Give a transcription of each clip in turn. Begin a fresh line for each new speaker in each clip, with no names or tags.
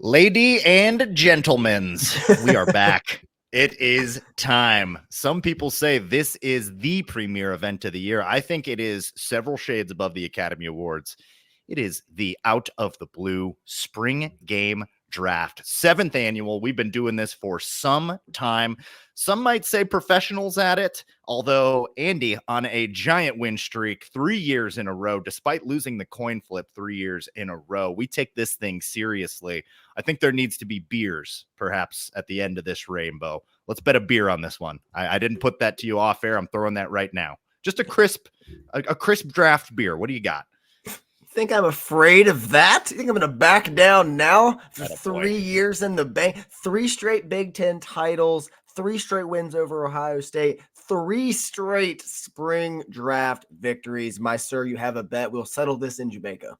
Lady and gentlemen's, we are back. It is time. Some people say this is the premier event of the year. I think it is several shades above the Academy Awards. It is the Out of the Blue Spring Game Draft, 7th annual. We've been doing this for some time. Some might say professionals at it, although Andy on a giant win streak 3 years in a row, despite losing the coin flip 3 years in a row. We take this thing seriously. I think there needs to be beers, perhaps, at the end of this rainbow. Let's bet a beer on this one. I didn't put that to you off air. I'm throwing that right now. Just a crisp draft beer. What do you got?
Think I'm afraid of that? You think I'm going to back down now for
Atta
3
boy.
years in the bank? 3 straight Big Ten titles, 3 straight wins over Ohio State, 3 straight spring draft victories. My sir, you have a bet. We'll settle this in Jamaica.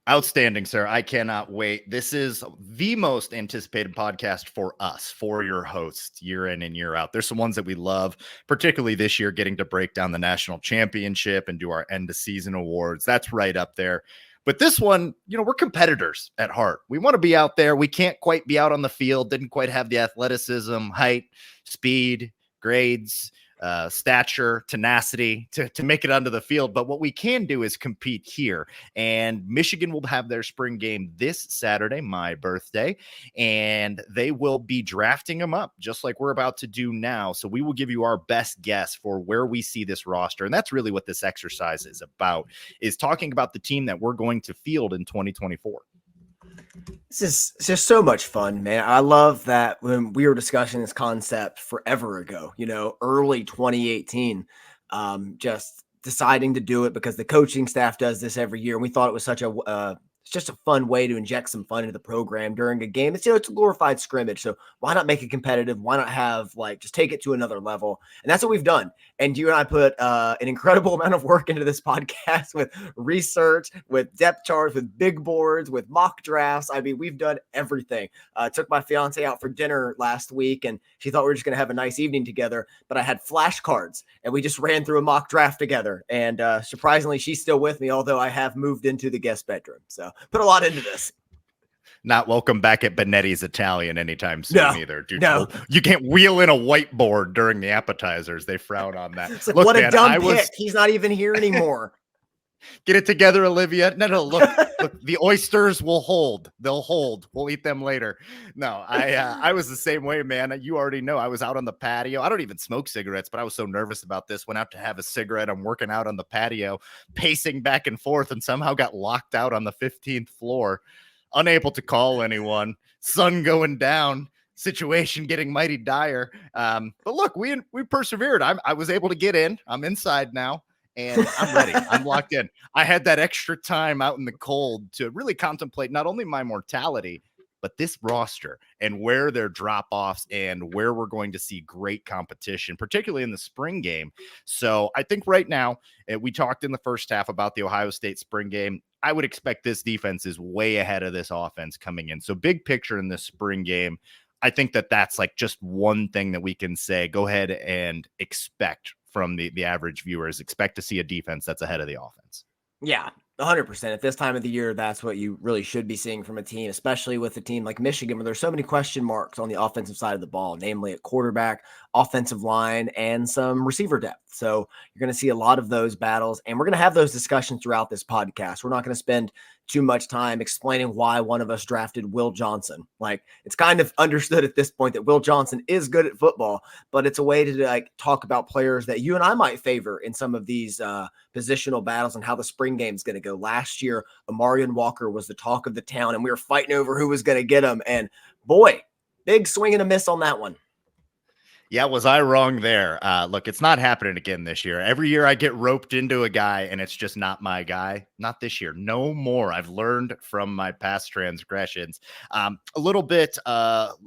Outstanding, sir. I cannot wait. This is the most anticipated podcast for us, for your hosts, year in and year out. There's some ones that we love, particularly this year, getting to break down the national championship and do our end of season awards. That's right up there. But this one, we're competitors at heart. We want to be out there. We can't quite be out on the field. Didn't quite have the athleticism, height, speed, grades, stature, tenacity to make it onto the field. But what we can do is compete here. And Michigan will have their spring game this Saturday, my birthday, and they will be drafting them up just like we're about to do now. So we will give you our best guess for where we see this roster. And that's really what this exercise is about, is talking about the team that we're going to field in 2024.
This is just so much fun, man. I love that when we were discussing this concept forever ago, early 2018, just deciding to do it because the coaching staff does this every year. And we thought it was such it's just a fun way to inject some fun into the program during a game. It's, it's a glorified scrimmage. So why not make it competitive? Why not have just take it to another level? And that's what we've done. And you and I put an incredible amount of work into this podcast with research, with depth charts, with big boards, with mock drafts. I mean, we've done everything. Took my fiance out for dinner last week and she thought we were just going to have a nice evening together, but I had flashcards and we just ran through a mock draft together. And surprisingly, she's still with me, although I have moved into the guest bedroom. So put a lot into this.
Not welcome back at Benetti's Italian anytime soon either. Dude,
no.
You can't wheel in a whiteboard during the appetizers. They frown on that.
It's like, look, what a dumb pick. He's not even here anymore.
Get it together, Olivia. No, look, the oysters will hold. They'll hold. We'll eat them later. No, I was the same way, man. You already know I was out on the patio. I don't even smoke cigarettes, but I was so nervous about this. Went out to have a cigarette. I'm working out on the patio, pacing back and forth, and somehow got locked out on the 15th floor. Unable to call anyone, sun going down, situation getting mighty dire. But look, we persevered. I was able to get in. I'm inside now, and I'm ready. I'm locked in. I had that extra time out in the cold to really contemplate not only my mortality, but this roster and where their drop-offs and where we're going to see great competition, particularly in the spring game. So I think right now, we talked in the first half about the Ohio State spring game. I would expect this defense is way ahead of this offense coming in. So big picture in this spring game, I think that's just one thing that we can say, go ahead and expect from the average viewers, expect to see a defense that's ahead of the offense.
Yeah, 100%. At this time of the year, that's what you really should be seeing from a team, especially with a team like Michigan, where there's so many question marks on the offensive side of the ball, namely at quarterback, offensive line, and some receiver depth. So you're going to see a lot of those battles, and we're going to have those discussions throughout this podcast. We're not going to spend too much time explaining why one of us drafted Will Johnson. It's kind of understood at this point that Will Johnson is good at football, but it's a way to talk about players that you and I might favor in some of these positional battles and how the spring game is going to go. Last year, Amarian Walker was the talk of the town, and we were fighting over who was going to get him. And boy, big swing and a miss on that one.
Yeah, was I wrong there? Look, it's not happening again this year. Every year I get roped into a guy and it's just not my guy. Not this year. No more. I've learned from my past transgressions. A little bit of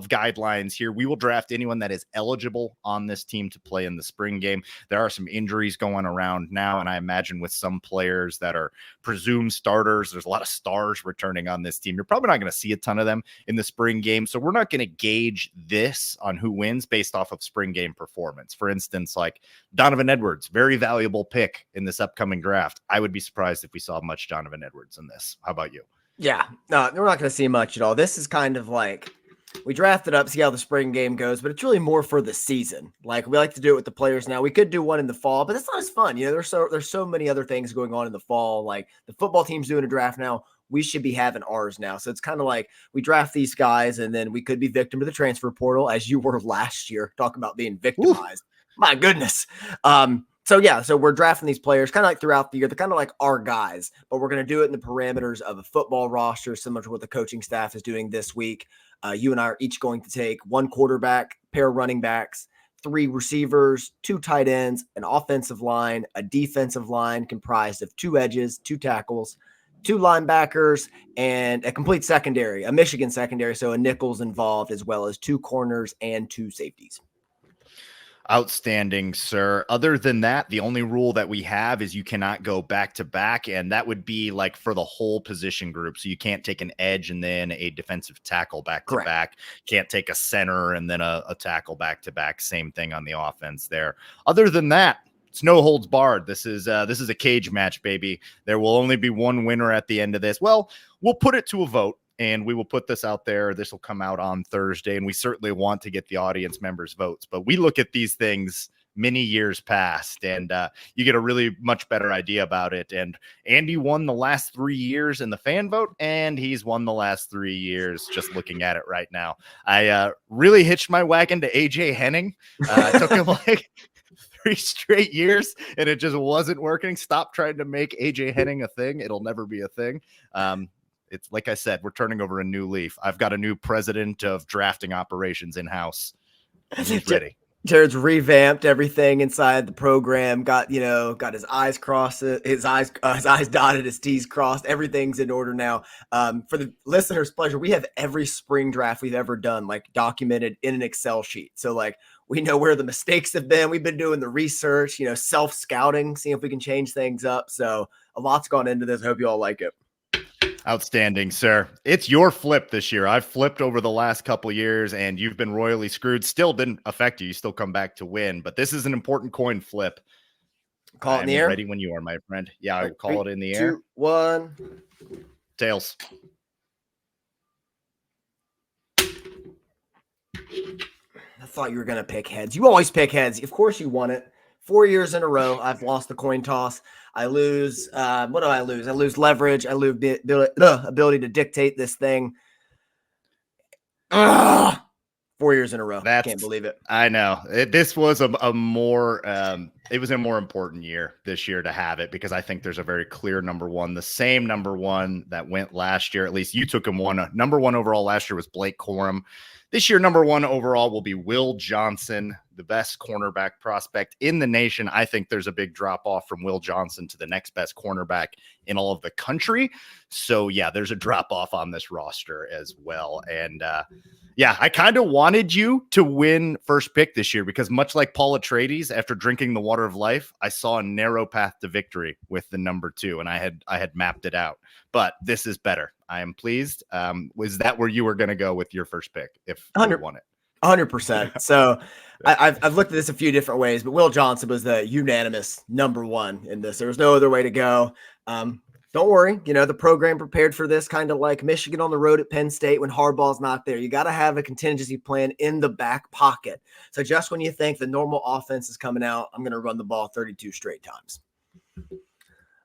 guidelines here. We will draft anyone that is eligible on this team to play in the spring game. There are some injuries going around now, and I imagine with some players that are presumed starters, there's a lot of stars returning on this team. You're probably not going to see a ton of them in the spring game, so we're not going to gauge this on who wins based off of spring game performance. For instance, like Donovan Edwards, very valuable pick in this upcoming draft. I would be surprised if we saw much Donovan Edwards in this. How about you?
Yeah, no, we're not going to see much at all. This is kind of like we drafted up, see how the spring game goes, but it's really more for the season. Like we like to do it with the players now. We could do one in the fall, but it's not as fun. There's so many other things going on in the fall. Like the football team's doing a draft now. We should be having ours now. So it's kind of like we draft these guys and then we could be victim to the transfer portal as you were last year, talking about being victimized. Ooh. My goodness. So we're drafting these players kind of like throughout the year. They're kind of like our guys, but we're going to do it in the parameters of a football roster, similar to what the coaching staff is doing this week. You and I are each going to take one quarterback, pair of running backs, 3 receivers, 2 tight ends, an offensive line, a defensive line comprised of 2 edges, 2 tackles, 2 linebackers, and a complete secondary, a Michigan secondary, so a nickel's involved, as well as 2 corners and 2 safeties.
Outstanding, sir. Other than that, the only rule that we have is you cannot go back to back, and that would be like for the whole position group. So you can't take an edge and then a defensive tackle back to back. Can't take a center and then a tackle back to back. Same thing on the offense there. Other than that, it's no holds barred. This is a cage match, baby. There will only be one winner at the end of this. Well, we'll put it to a vote. And we will put this out there. This will come out on Thursday, and we certainly want to get the audience members' votes. But we look at these things many years past, and you get a really much better idea about it. And Andy won the last 3 years in the fan vote, and he's won the last 3 years just looking at it right now. I really hitched my wagon to AJ Henning. It took him like 3 straight years, and it just wasn't working. Stop trying to make AJ Henning a thing. It'll never be a thing. It's like I said, we're turning over a new leaf. I've got a new president of drafting operations in-house. He's ready.
Jared's revamped everything inside the program. Got his eyes crossed, his eyes dotted, his T's crossed. Everything's in order now. For the listeners' pleasure, we have every spring draft we've ever done, like documented in an Excel sheet. So like we know where the mistakes have been. We've been doing the research, self-scouting, seeing if we can change things up. So a lot's gone into this. I hope you all like it.
Outstanding, sir. It's your flip this year. I've flipped over the last couple years, and you've been royally screwed. Still didn't affect you. You still come back to win. But this is an important coin flip.
Call it in the air?
Ready when you are, my friend. Yeah, I'll call it in the
3,
air.
2, 1.
Tails.
I thought you were going to pick heads. You always pick heads. Of course you won it. 4 years in a row, I've lost the coin toss. I lose. What do I lose? I lose leverage. I lose the ability to dictate this thing. 4 years in a row. Can't believe it.
I know. This was a more it was a more important year this year to have it, because I think there's a very clear number one, the same number one that went last year. At least you took him one. Number one overall last year was Blake Corum. This year, number one overall will be Will Johnson, the best cornerback prospect in the nation. I think there's a big drop off from Will Johnson to the next best cornerback in all of the country. So yeah, there's a drop off on this roster as well. And yeah, I kind of wanted you to win first pick this year, because much like Paul Atreides, after drinking the water of life, I saw a narrow path to victory with the number 2, and I had mapped it out. But this is better. I am pleased. Was that where you were going to go with your first pick if you won it?
100%. So I've looked at this a few different ways, but Will Johnson was the unanimous number 1 in this. There was no other way to go. Don't worry. The program prepared for this, kind of like Michigan on the road at Penn State when Harbaugh's not there. You got to have a contingency plan in the back pocket. So just when you think the normal offense is coming out, I'm going to run the ball 32 straight times.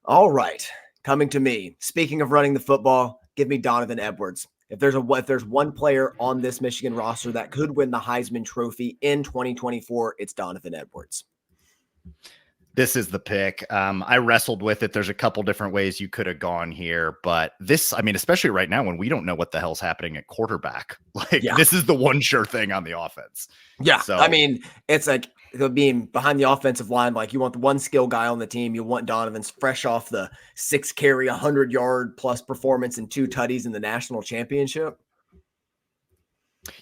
All right. Coming to me. Speaking of running the football, give me Donovan Edwards. If there's one player on this Michigan roster that could win the Heisman Trophy in 2024, it's Donovan Edwards.
This is the pick. I wrestled with it. There's a couple different ways you could have gone here, but this, I mean, especially right now when we don't know what the hell's happening at quarterback, This is the one sure thing on the offense.
Yeah. So, I mean, it's like being behind the offensive line, like you want the one skill guy on the team. You want Donovan's fresh off the 6 carry, 100-yard plus performance and 2 tutties in the national championship.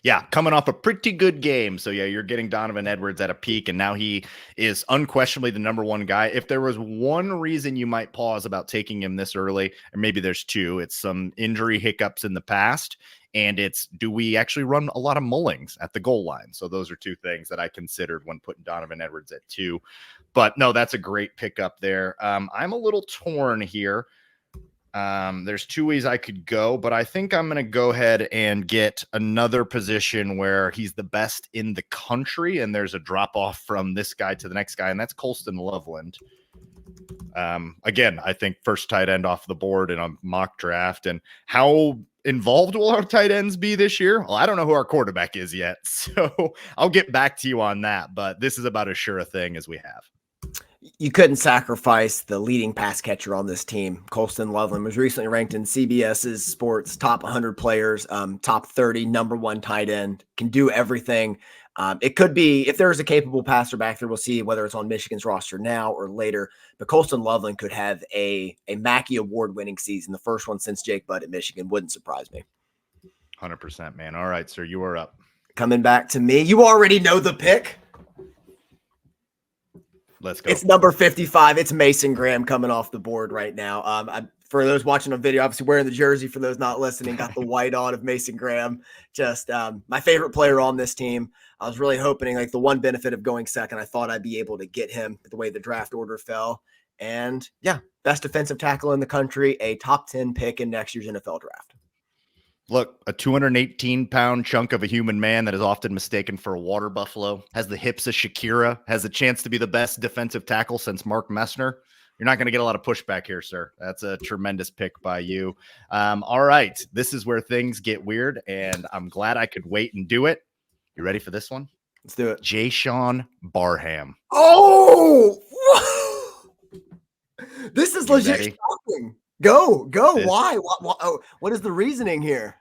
Yeah, coming off a pretty good game. So, yeah, you're getting Donovan Edwards at a peak, and now he is unquestionably the number 1 guy. If there was one reason you might pause about taking him this early, or maybe there's 2, it's some injury hiccups in the past, and it's, do we actually run a lot of Mullings at the goal line? So those are 2 things that I considered when putting Donovan Edwards at 2. But, no, that's a great pickup there. I'm a little torn here. There's two ways I could go, but I think I'm going to go ahead and get another position where he's the best in the country, and there's a drop off from this guy to the next guy, and that's Colston Loveland. Again, I think first tight end off the board in a mock draft. And how involved will our tight ends be this year? Well, I don't know who our quarterback is yet, so I'll get back to you on that, but this is about as sure a thing as we have.
You couldn't sacrifice the leading pass catcher on this team. Colston Loveland was recently ranked in CBS's Sports Top 100 Players, top 30, number one tight end, can do everything. It could be, if there's a capable passer back there, we'll see whether it's on Michigan's roster now or later. But Colston Loveland could have a Mackey Award-winning season, the first one since Jake Butt at Michigan. Wouldn't surprise me.
100%, man. All right, sir, you are up.
Coming back to me. You already know the pick.
Let's go.
It's number 55. It's Mason Graham coming off the board right now. For those watching on video, obviously wearing the jersey. For those not listening, got the white on of Mason Graham. Just my favorite player on this team. I was really hoping, like, the one benefit of going second, I thought I'd be able to get him the way the draft order fell. And yeah, best defensive tackle in the country, a top 10 pick in next year's NFL draft.
Look, a 218-pound chunk of a human man that is often mistaken for a water buffalo, has the hips of Shakira, has a chance to be the best defensive tackle since Mark Messner. You're not going to get a lot of pushback here, sir. That's a tremendous pick by you. All right, this is where things get weird, and I'm glad I could wait and do it. You ready for this one?
Let's do it.
Jayshon Barham.
Oh! This is legit shocking. Go. Why? What is the reasoning here?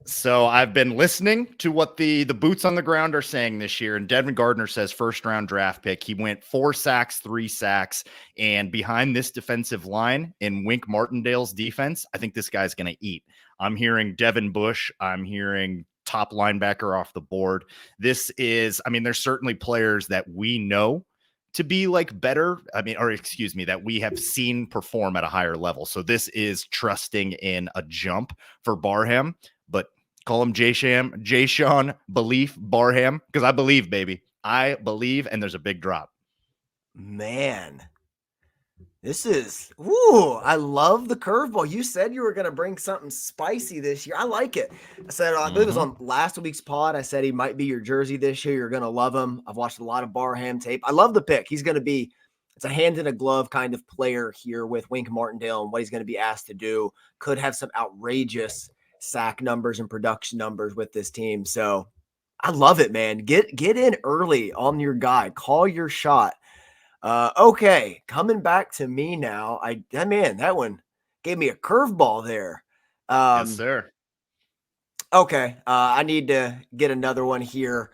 So I've been listening to what the boots on the ground are saying this year, and Devin Gardner says first round draft pick. He went 4 sacks, 3 sacks, and behind this defensive line in Wink Martindale's defense, I think this guy's going to eat. I'm hearing Devin Bush. I'm hearing top linebacker off the board. This is, I mean, there's certainly players that we know to be like better. That we have seen perform at a higher level. So this is trusting in a jump for Barham, but call him Jayshon Belief Barham, because I believe, baby. I believe, and there's a big drop.
Man, this is, I love the curveball. You said you were going to bring something spicy this year. I like it. I said, I believe it was on last week's pod. I said he might be your jersey this year. You're going to love him. I've watched a lot of Barham tape. I love the pick. He's going to be, it's a hand in a glove kind of player here with Wink Martindale and what he's going to be asked to do. Could have some outrageous sack numbers and production numbers with this team. So I love it, man. Get in early on your guy. Call your shot. Okay, coming back to me now. That one gave me a curveball there.
Yes, sir.
Okay, I need to get another one here.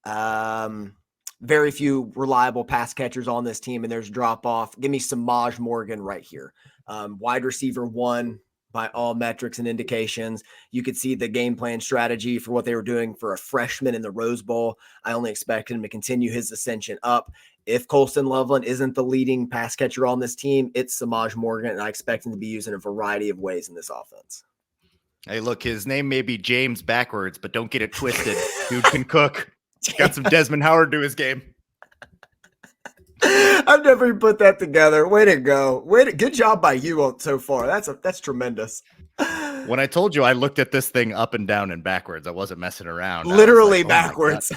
Very few reliable pass catchers on this team, and there's drop off. Give me Samaj Morgan right here. Wide receiver 1 by all metrics and indications. You could see the game plan strategy for what they were doing for a freshman in the Rose Bowl. I only expect him to continue his ascension up. If Colston Loveland isn't the leading pass catcher on this team, it's Samaj Morgan, and I expect him to be used in a variety of ways in this offense.
Hey, look, his name may be James backwards, but don't get it twisted. Dude can cook. Got some Desmond Howard to his game.
I've never even put that together. Way to go. Good job by you so far. That's tremendous.
When I told you I looked at this thing up and down and backwards, I wasn't messing around.
Literally backwards.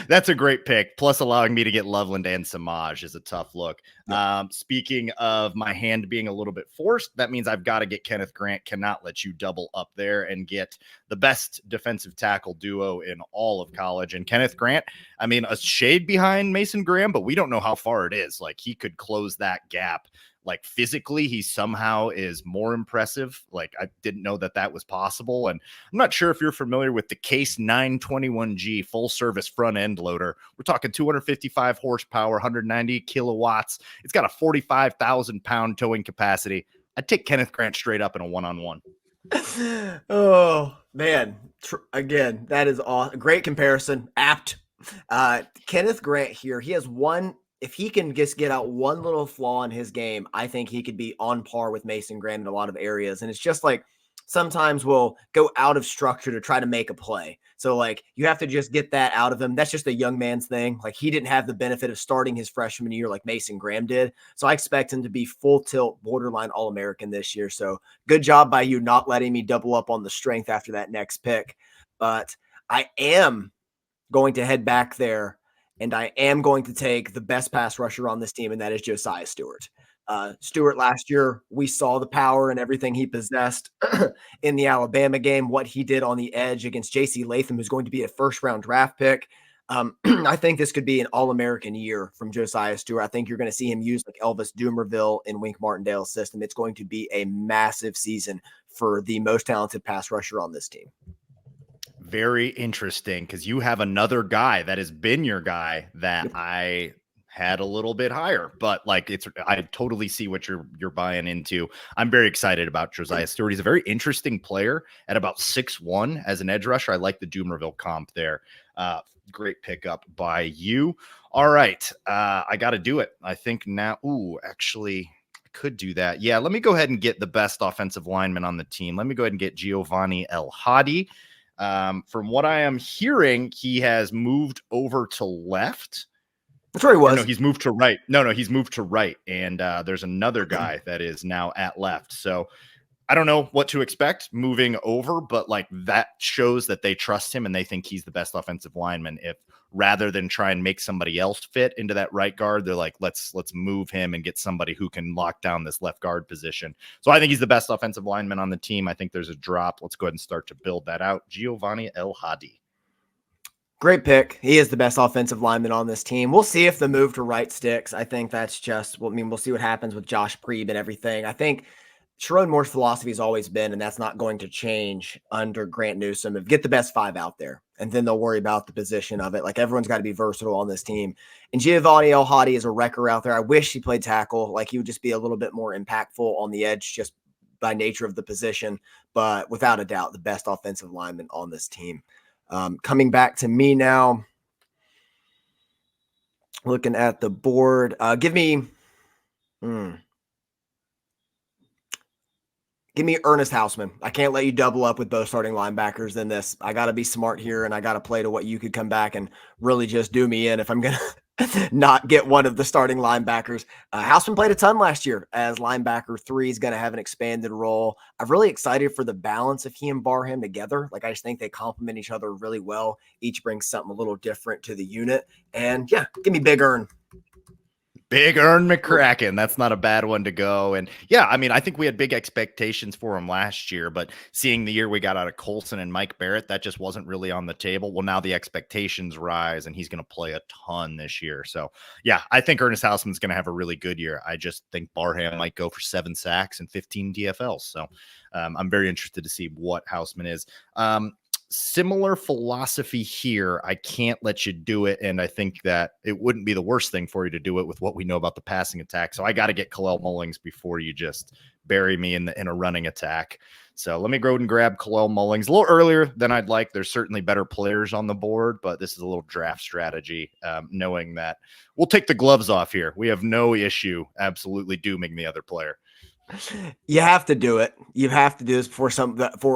That's a great pick. Plus, allowing me to get Loveland and Samaj is a tough look. Speaking of my hand being a little bit forced, that means I've got to get Kenneth Grant. Cannot let you double up there and get the best defensive tackle duo in all of college. And Kenneth Grant, I mean, a shade behind Mason Graham, but we don't know how far it is. Like, he could close that gap. Like, physically, he somehow is more impressive. Like, I didn't know that was possible. And I'm not sure if you're familiar with the Case 921G full service front end loader. We're talking 255 horsepower, 190 kilowatts. It's got a 45,000 pound towing capacity. I'd take Kenneth Grant straight up in a one-on-one.
Oh, man. Again, that is a great comparison. Apt. Kenneth Grant here, he has one. If he can just get out one little flaw in his game, I think he could be on par with Mason Graham in a lot of areas. And it's sometimes will go out of structure to try to make a play. So like you have to just get that out of him. That's just a young man's thing. Like he didn't have the benefit of starting his freshman year like Mason Graham did. So I expect him to be full tilt borderline All-American this year. So good job by you not letting me double up on the strength after that next pick. But I am going to head back there and I am going to take the best pass rusher on this team, and that is Josiah Stewart. Stewart last year, we saw the power and everything he possessed in the Alabama game, what he did on the edge against J.C. Latham, who's going to be a first-round draft pick. I think this could be an All-American year from Josiah Stewart. I think you're going to see him use like Elvis Dumerville in Wink Martindale's system. It's going to be a massive season for the most talented pass rusher on this team.
Very interesting, because you have another guy that has been your guy that I had a little bit higher, but like I totally see what you're buying into. I'm very excited about Josiah Stewart. He's a very interesting player at about 6'1" as an edge rusher. I like the Dumerville comp there. Great pickup by you. All right. I got to do it. I think now. Ooh, actually, I could do that. Yeah. Let me go ahead and get the best offensive lineman on the team. Let me go ahead and get Giovanni El-Hadi. From what I am hearing, he has moved over to left.
That's where he was.
No, he's moved to right. No, he's moved to right. And there's another guy that is now at left. So I don't know what to expect moving over, but like that shows that they trust him and they think he's the best offensive lineman. If rather than try and make somebody else fit into that right guard, they're like, let's move him and get somebody who can lock down this left guard position. So I think he's the best offensive lineman on the team. I think there's a drop. Let's go ahead and start to build that out. Giovanni El-Hadi.
Great pick. He is the best offensive lineman on this team. We'll see if the move to right sticks. I think that's just, we'll see what happens with Josh Preeb and everything. I think Sherrone Moore's philosophy has always been, and that's not going to change under Grant Newsome, of get the best 5 out there, and then they'll worry about the position of it. Like everyone's got to be versatile on this team. And Giovanni El-Hadi is a wrecker out there. I wish he played tackle. Like he would just be a little bit more impactful on the edge just by nature of the position. But without a doubt, the best offensive lineman on this team. Coming back to me now, looking at the board, give me Ernest Hausmann. I can't let you double up with both starting linebackers in this. I got to be smart here, and I got to play to what you could come back and really just do me in if I'm going to not get one of the starting linebackers. Hausmann played a ton last year as linebacker 3. He's going to have an expanded role. I'm really excited for the balance of he and Barham together. Like I just think they complement each other really well. Each brings something a little different to the unit. And yeah, give me Big Ern.
Big Ern McCracken. That's not a bad one to go. And yeah, I mean, I think we had big expectations for him last year, but seeing the year we got out of Colson and Mike Barrett, that just wasn't really on the table. Well, now the expectations rise and he's going to play a ton this year. So yeah, I think Ernest Hausmann's going to have a really good year. I just think Barham might go for 7 sacks and 15 DFLs. So I'm very interested to see what Hausmann is. Similar philosophy here. I can't let you do it. And I think that it wouldn't be the worst thing for you to do it with what we know about the passing attack. So I got to get Kalel Mullings before you just bury me in a running attack. So let me go and grab Kalel Mullings a little earlier than I'd like. There's certainly better players on the board, but this is a little draft strategy, knowing that we'll take the gloves off here. We have no issue absolutely dooming the other player.
You have to do it. You have to do this before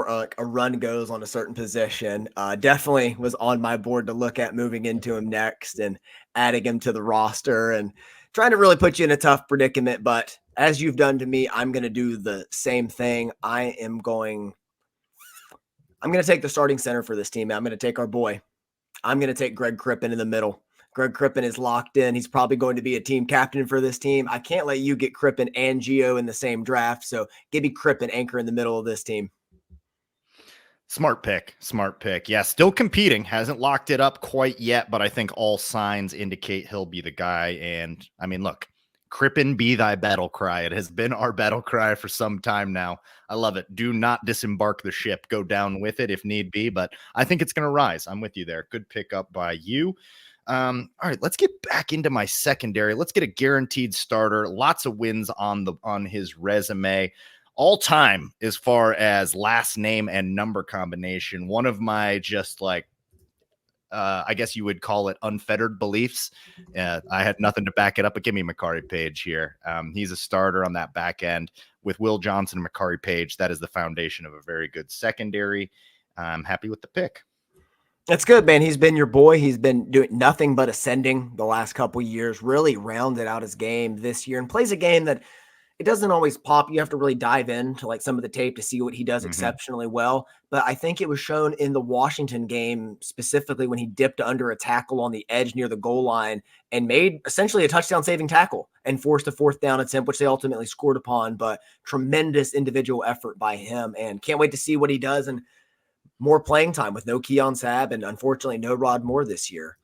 a run goes on a certain position. Definitely was on my board to look at moving into him next and adding him to the roster and trying to really put you in a tough predicament. But as you've done to me, I'm going to do the same thing. I'm going to take the starting center for this team. I'm going to take our boy. I'm going to take Greg Crippen in the middle. Greg Crippen is locked in. He's probably going to be a team captain for this team. I can't let you get Crippen and Gio in the same draft. So give me Crippen anchor in the middle of this team.
Smart pick. Yeah, still competing. Hasn't locked it up quite yet, but I think all signs indicate he'll be the guy. And I mean, look, Crippen be thy battle cry. It has been our battle cry for some time now. I love it. Do not disembark the ship. Go down with it if need be, but I think it's going to rise. I'm with you there. Good pickup by you. All right, let's get back into my secondary. Let's get a guaranteed starter. Lots of wins on his resume. All time as far as last name and number combination. One of my just like I guess you would call it unfettered beliefs. I had nothing to back it up, but give me Makari Page here. He's a starter on that back end with Will Johnson and Makari Page. That is the foundation of a very good secondary. I'm happy with the pick.
That's good, man. He's been your boy. He's been doing nothing but ascending the last couple of years, really rounded out his game this year and plays a game that it doesn't always pop. You have to really dive into like some of the tape to see what he does exceptionally well. But I think it was shown in the Washington game, specifically when he dipped under a tackle on the edge near the goal line and made essentially a touchdown saving tackle and forced a 4th down attempt, which they ultimately scored upon. But tremendous individual effort by him, and can't wait to see what he does. And more playing time with no Keon Sabb and unfortunately no Rod Moore this year.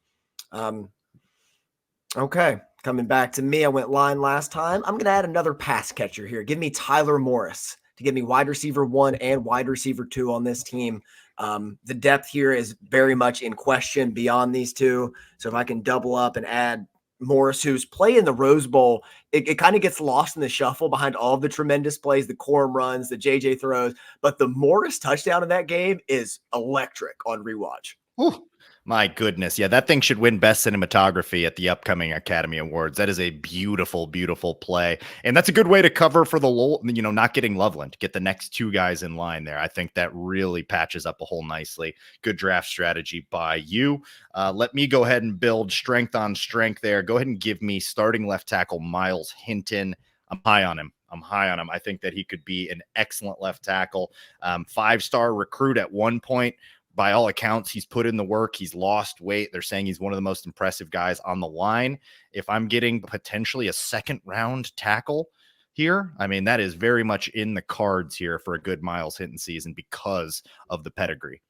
Okay, coming back to me, I went line last time. I'm going to add another pass catcher here. Give me Tyler Morris to give me wide receiver 1 and wide receiver 2 on this team. The depth here is very much in question beyond these two. So if I can double up and add Morris, who's playing the Rose Bowl, it kind of gets lost in the shuffle behind all the tremendous plays, the Corum runs, the JJ throws. But the Morris touchdown in that game is electric on rewatch.
Ooh, my goodness. Yeah, that thing should win best cinematography at the upcoming Academy Awards. That is a beautiful, beautiful play. And that's a good way to cover for the, not getting Loveland, get the next 2 guys in line there. I think that really patches up a hole nicely. Good draft strategy by you. Let me go ahead and build strength on strength there. Go ahead and give me starting left tackle Myles Hinton. I'm high on him. I think that he could be an excellent left tackle. 5-star recruit at one point. By all accounts, he's put in the work. He's lost weight. They're saying he's one of the most impressive guys on the line. If I'm getting potentially a 2nd-round tackle here, I mean, that is very much in the cards here for a good Myles Hinton season because of the pedigree.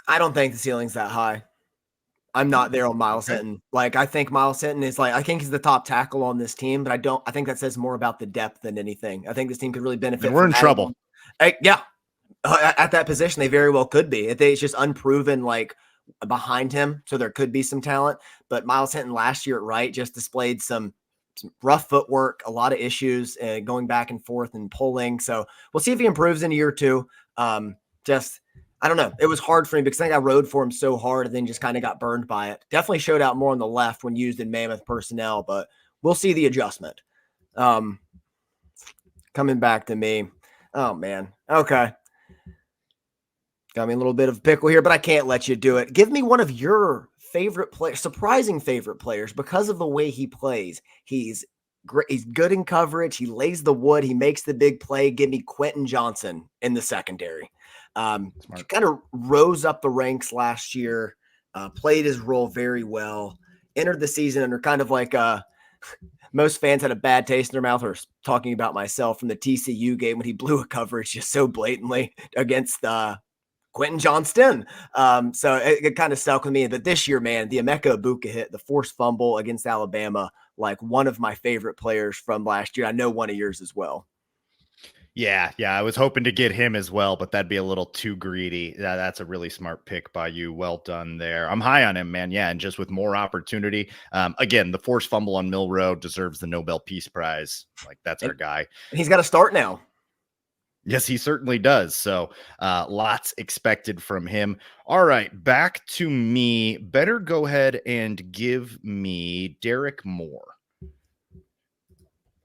I don't think the ceiling's that high. I'm not there on Myles Hinton. Like, I think Myles Hinton is I think he's the top tackle on this team, but I think that says more about the depth than anything. I think this team could really benefit.
And we're in trouble.
Yeah. At that position, they very well could be. It's just unproven, behind him, so there could be some talent. But Myles Hinton last year at right just displayed some rough footwork, a lot of issues going back and forth and pulling. So we'll see if he improves in a year or 2. I don't know. It was hard for me because I think I rode for him so hard and then just kind of got burned by it. Definitely showed out more on the left when used in Mammoth personnel, but we'll see the adjustment. Coming back to me. Oh, man. Okay. Got me a little bit of pickle here, but I can't let you do it. Give me one of your favorite players, surprising favorite players, because of the way he plays. He's great. He's good in coverage. He lays the wood. He makes the big play. Give me Quentin Johnson in the secondary. Kind of rose up the ranks last year, played his role very well, entered the season under kind of most fans had a bad taste in their mouth, or talking about myself from the TCU game when he blew a coverage just so blatantly against Quentin Johnston. So it kind of stuck with me. But this year, man, the Emeka Ibuka hit, the forced fumble against Alabama, one of my favorite players from last year. I know one of yours as well.
Yeah. I was hoping to get him as well, but that'd be a little too greedy. That's a really smart pick by you. Well done there. I'm high on him, man. Yeah, and just with more opportunity. Again, the forced fumble on Milroe deserves the Nobel Peace Prize. That's our guy.
He's got to start now.
Yes, he certainly does. So lots expected from him. All right, back to me. Better go ahead and give me Derek Moore.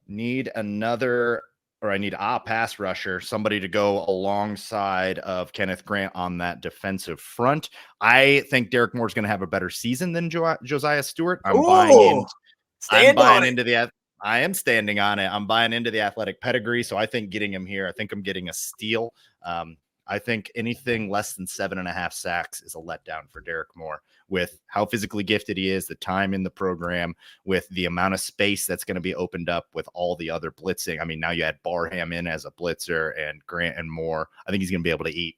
Need I need a pass rusher, somebody to go alongside of Kenneth Grant on that defensive front. I think Derek Moore's going to have a better season than Josiah Stewart. I am standing on it. I'm buying into the athletic pedigree. So I think getting him here, I think I'm getting a steal. I think anything less than 7.5 sacks is a letdown for Derek Moore with how physically gifted he is, the time in the program, with the amount of space that's going to be opened up with all the other blitzing. I mean, now you had Barham in as a blitzer and Grant and Moore. I think he's going to be able to eat.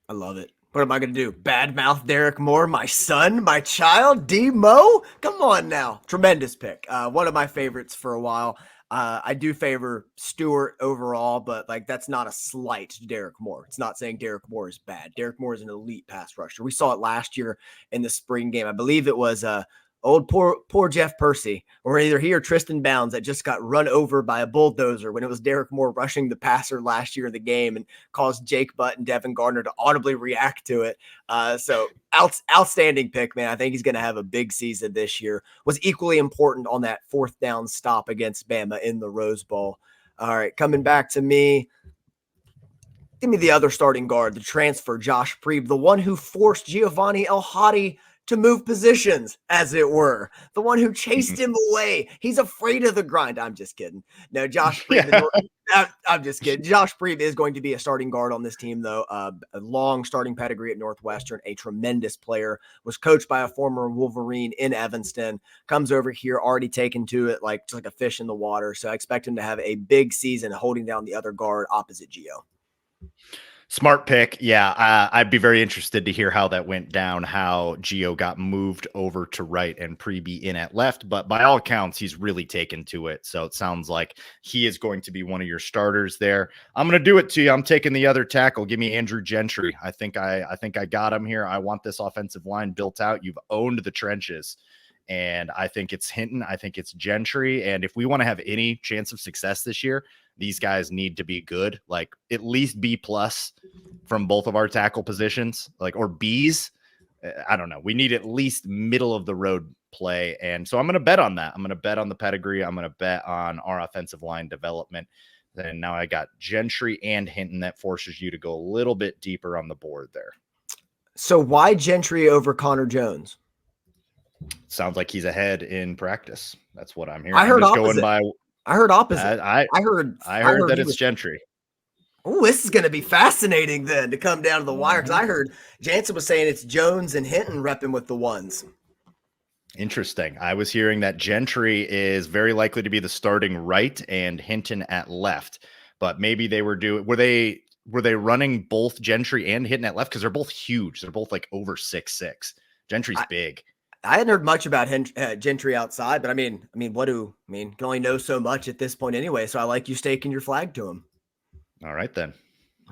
I love it. What am I going to do? Badmouth Derek Moore, my son, my child, D-Mo? Come on now. Tremendous pick. One of my favorites for a while. I do favor Stewart overall, but that's not a slight to Derek Moore. It's not saying Derek Moore is bad. Derek Moore is an elite pass rusher. We saw it last year in the spring game. I believe it was Old poor Jeff Percy, or either he or Tristan Bounds that just got run over by a bulldozer when it was Derek Moore rushing the passer last year in the game and caused Jake Butt and Devin Gardner to audibly react to it. So outstanding pick, man. I think he's going to have a big season this year. Was equally important on that fourth down stop against Bama in the Rose Bowl. All right, coming back to me. Give me the other starting guard, the transfer, Josh Preeb, the one who forced Giovanni El-Hadi to move positions, as it were. The one who chased him away. He's afraid of the grind. I'm just kidding. No, Josh Preeb. I'm just kidding. Josh Preeb is going to be a starting guard on this team, though. A long starting pedigree at Northwestern, a tremendous player, was coached by a former Wolverine in Evanston, comes over here already taken to it just like a fish in the water. So I expect him to have a big season holding down the other guard opposite Gio.
Smart pick. Yeah, I'd be very interested to hear how that went down, how Gio got moved over to right and Preeby in at left. But by all accounts, he's really taken to it. So it sounds like he is going to be one of your starters there. I'm going to do it to you. I'm taking the other tackle. Give me Andrew Gentry. I think I got him here. I want this offensive line built out. You've owned the trenches. And I think it's Hinton. I think it's Gentry. And if we want to have any chance of success this year, these guys need to be good, like at least B+ from both of our tackle positions, or B's. I don't know. We need at least middle of the road play. And so I'm going to bet on that. I'm going to bet on the pedigree. I'm going to bet on our offensive line development. Then now I got Gentry and Hinton. That forces you to go a little bit deeper on the board there.
So why Gentry over Connor Jones?
Sounds like he's ahead in practice. That's what I'm hearing.
I heard
opposite.
I heard opposite.
I heard that it's Gentry.
Oh, this is going to be fascinating then to come down to the wire, because I heard Jansen was saying it's Jones and Hinton repping with the ones.
Interesting. I was hearing that Gentry is very likely to be the starting right and Hinton at left, but maybe they were they running both Gentry and Hinton at left, because they're both huge. They're both over 6'6". Gentry's big.
I hadn't heard much about Gentry outside, but I mean, can only know so much at this point anyway. So I like you staking your flag to him.
All right, then.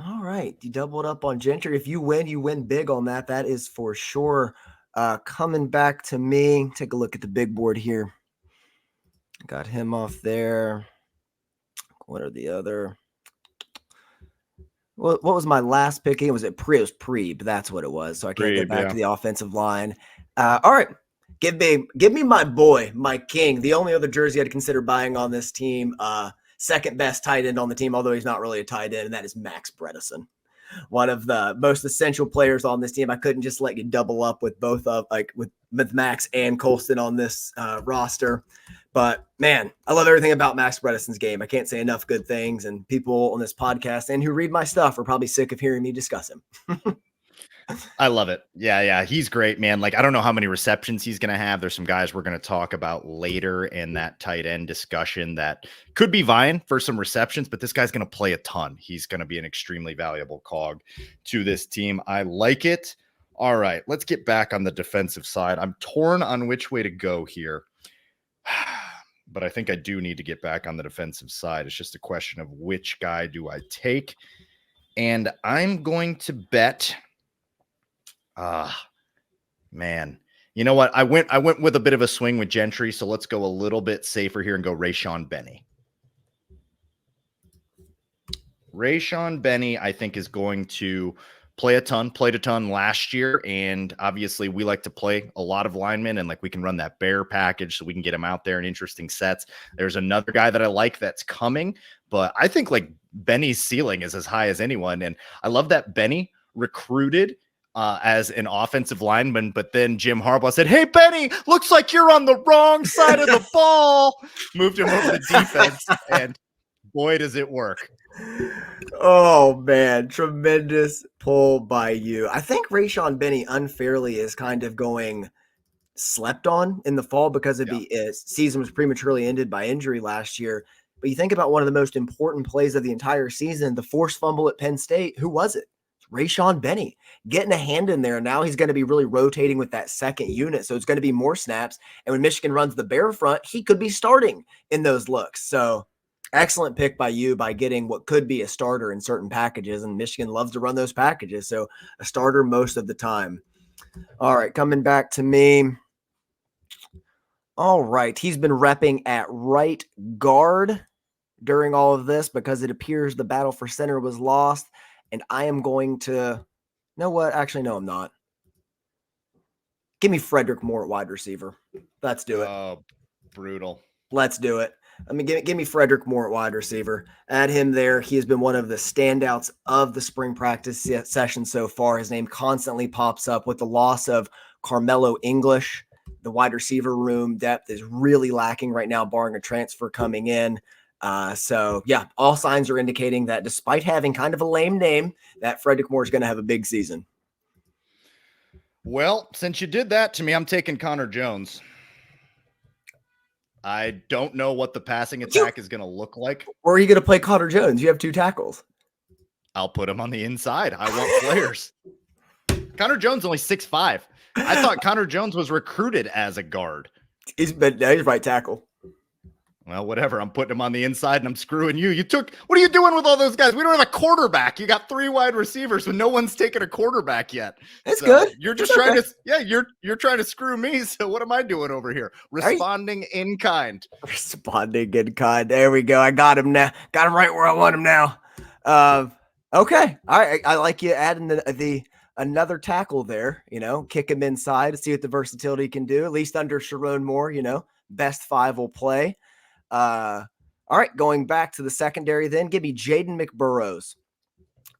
All right. You doubled up on Gentry. If you win big on that. That is for sure. Coming back to me, take a look at the big board here. Got him off there. What are the other? What was my last picking? Was it Preeb? That's what it was. So I can't get back to the offensive line. All right. Give me my boy, my king, the only other jersey I'd consider buying on this team. Second best tight end on the team, although he's not really a tight end, and that is Max Bredesen. One of the most essential players on this team. I couldn't just let you double up with both with Max and Colston on this roster. But man, I love everything about Max Bredesen's game. I can't say enough good things, and people on this podcast and who read my stuff are probably sick of hearing me discuss him.
I love it. Yeah. He's great, man. I don't know how many receptions he's going to have. There's some guys we're going to talk about later in that tight end discussion that could be vying for some receptions, but this guy's going to play a ton. He's going to be an extremely valuable cog to this team. I like it. All right, let's get back on the defensive side. I'm torn on which way to go here, but I think I do need to get back on the defensive side. It's just a question of which guy do I take, and I'm going to bet man. You know what? I went with a bit of a swing with Gentry, so let's go a little bit safer here and go Rayshawn Benny. Rayshawn Benny, I think, is going to played a ton last year, and obviously we like to play a lot of linemen, and we can run that bear package so we can get him out there in interesting sets. There's another guy that I like that's coming, but I think Benny's ceiling is as high as anyone, and I love that Benny recruited as an offensive lineman, but then Jim Harbaugh said, "Hey, Benny, looks like you're on the wrong side of the ball." Moved him over to defense, and boy, does it work.
Oh, man. Tremendous pull by you. I think Rayshawn Benny unfairly is kind of going slept on in the fall because of the season was prematurely ended by injury last year. But you think about one of the most important plays of the entire season, the forced fumble at Penn State. Who was it? Rayshawn Benny getting a hand in there. Now he's going to be really rotating with that second unit. So it's going to be more snaps. And when Michigan runs the bear front, he could be starting in those looks. So excellent pick by you by getting what could be a starter in certain packages. And Michigan loves to run those packages. So a starter most of the time. All right. Coming back to me. All right. He's been repping at right guard during all of this because it appears the battle for center was lost. And I am going to, you know what? Actually, no, I'm not. Give me Frederick Moore at wide receiver. Let's do it.
Oh, brutal.
Let's do it. I mean, give me Frederick Moore at wide receiver. Add him there. He has been one of the standouts of the spring practice session so far. His name constantly pops up with the loss of Carmelo English. The wide receiver room depth is really lacking right now, barring a transfer coming in. So, yeah, all signs are indicating that despite having kind of a lame name, that Frederick Moore is going to have a big season.
Well, since you did that to me, I'm taking Connor Jones. I don't know what the passing attack is going to look like.
Where are you going to play Connor Jones? You have 2 tackles.
I'll put him on the inside. I want players. Connor Jones only 6'5". I thought Connor Jones was recruited as a guard.
He's right tackle.
Well, whatever. I'm putting him on the inside and I'm screwing you. What are you doing with all those guys? We don't have a quarterback. You got 3 wide receivers, but no one's taken a quarterback yet.
That's good.
You're just trying to, you're trying to screw me. So what am I doing over here? Responding in kind.
Responding in kind. There we go. I got him now. Got him right where I want him now. Okay. All right. I like you adding the another tackle there, kick him inside, see what the versatility can do, at least under Sharon Moore, best 5 will play. All right, going back to the secondary then, give me Jaden McBurrows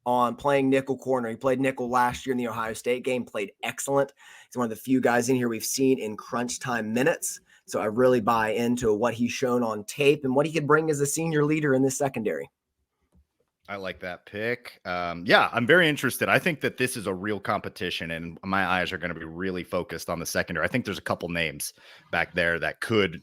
on playing nickel corner. He played nickel last year in the Ohio State game, played excellent. He's one of the few guys in here we've seen in crunch time minutes. So I really buy into what he's shown on tape and what he could bring as a senior leader in this secondary.
I like that pick. Yeah, I'm very interested. I think that this is a real competition and my eyes are going to be really focused on the secondary. I think there's a couple names back there that could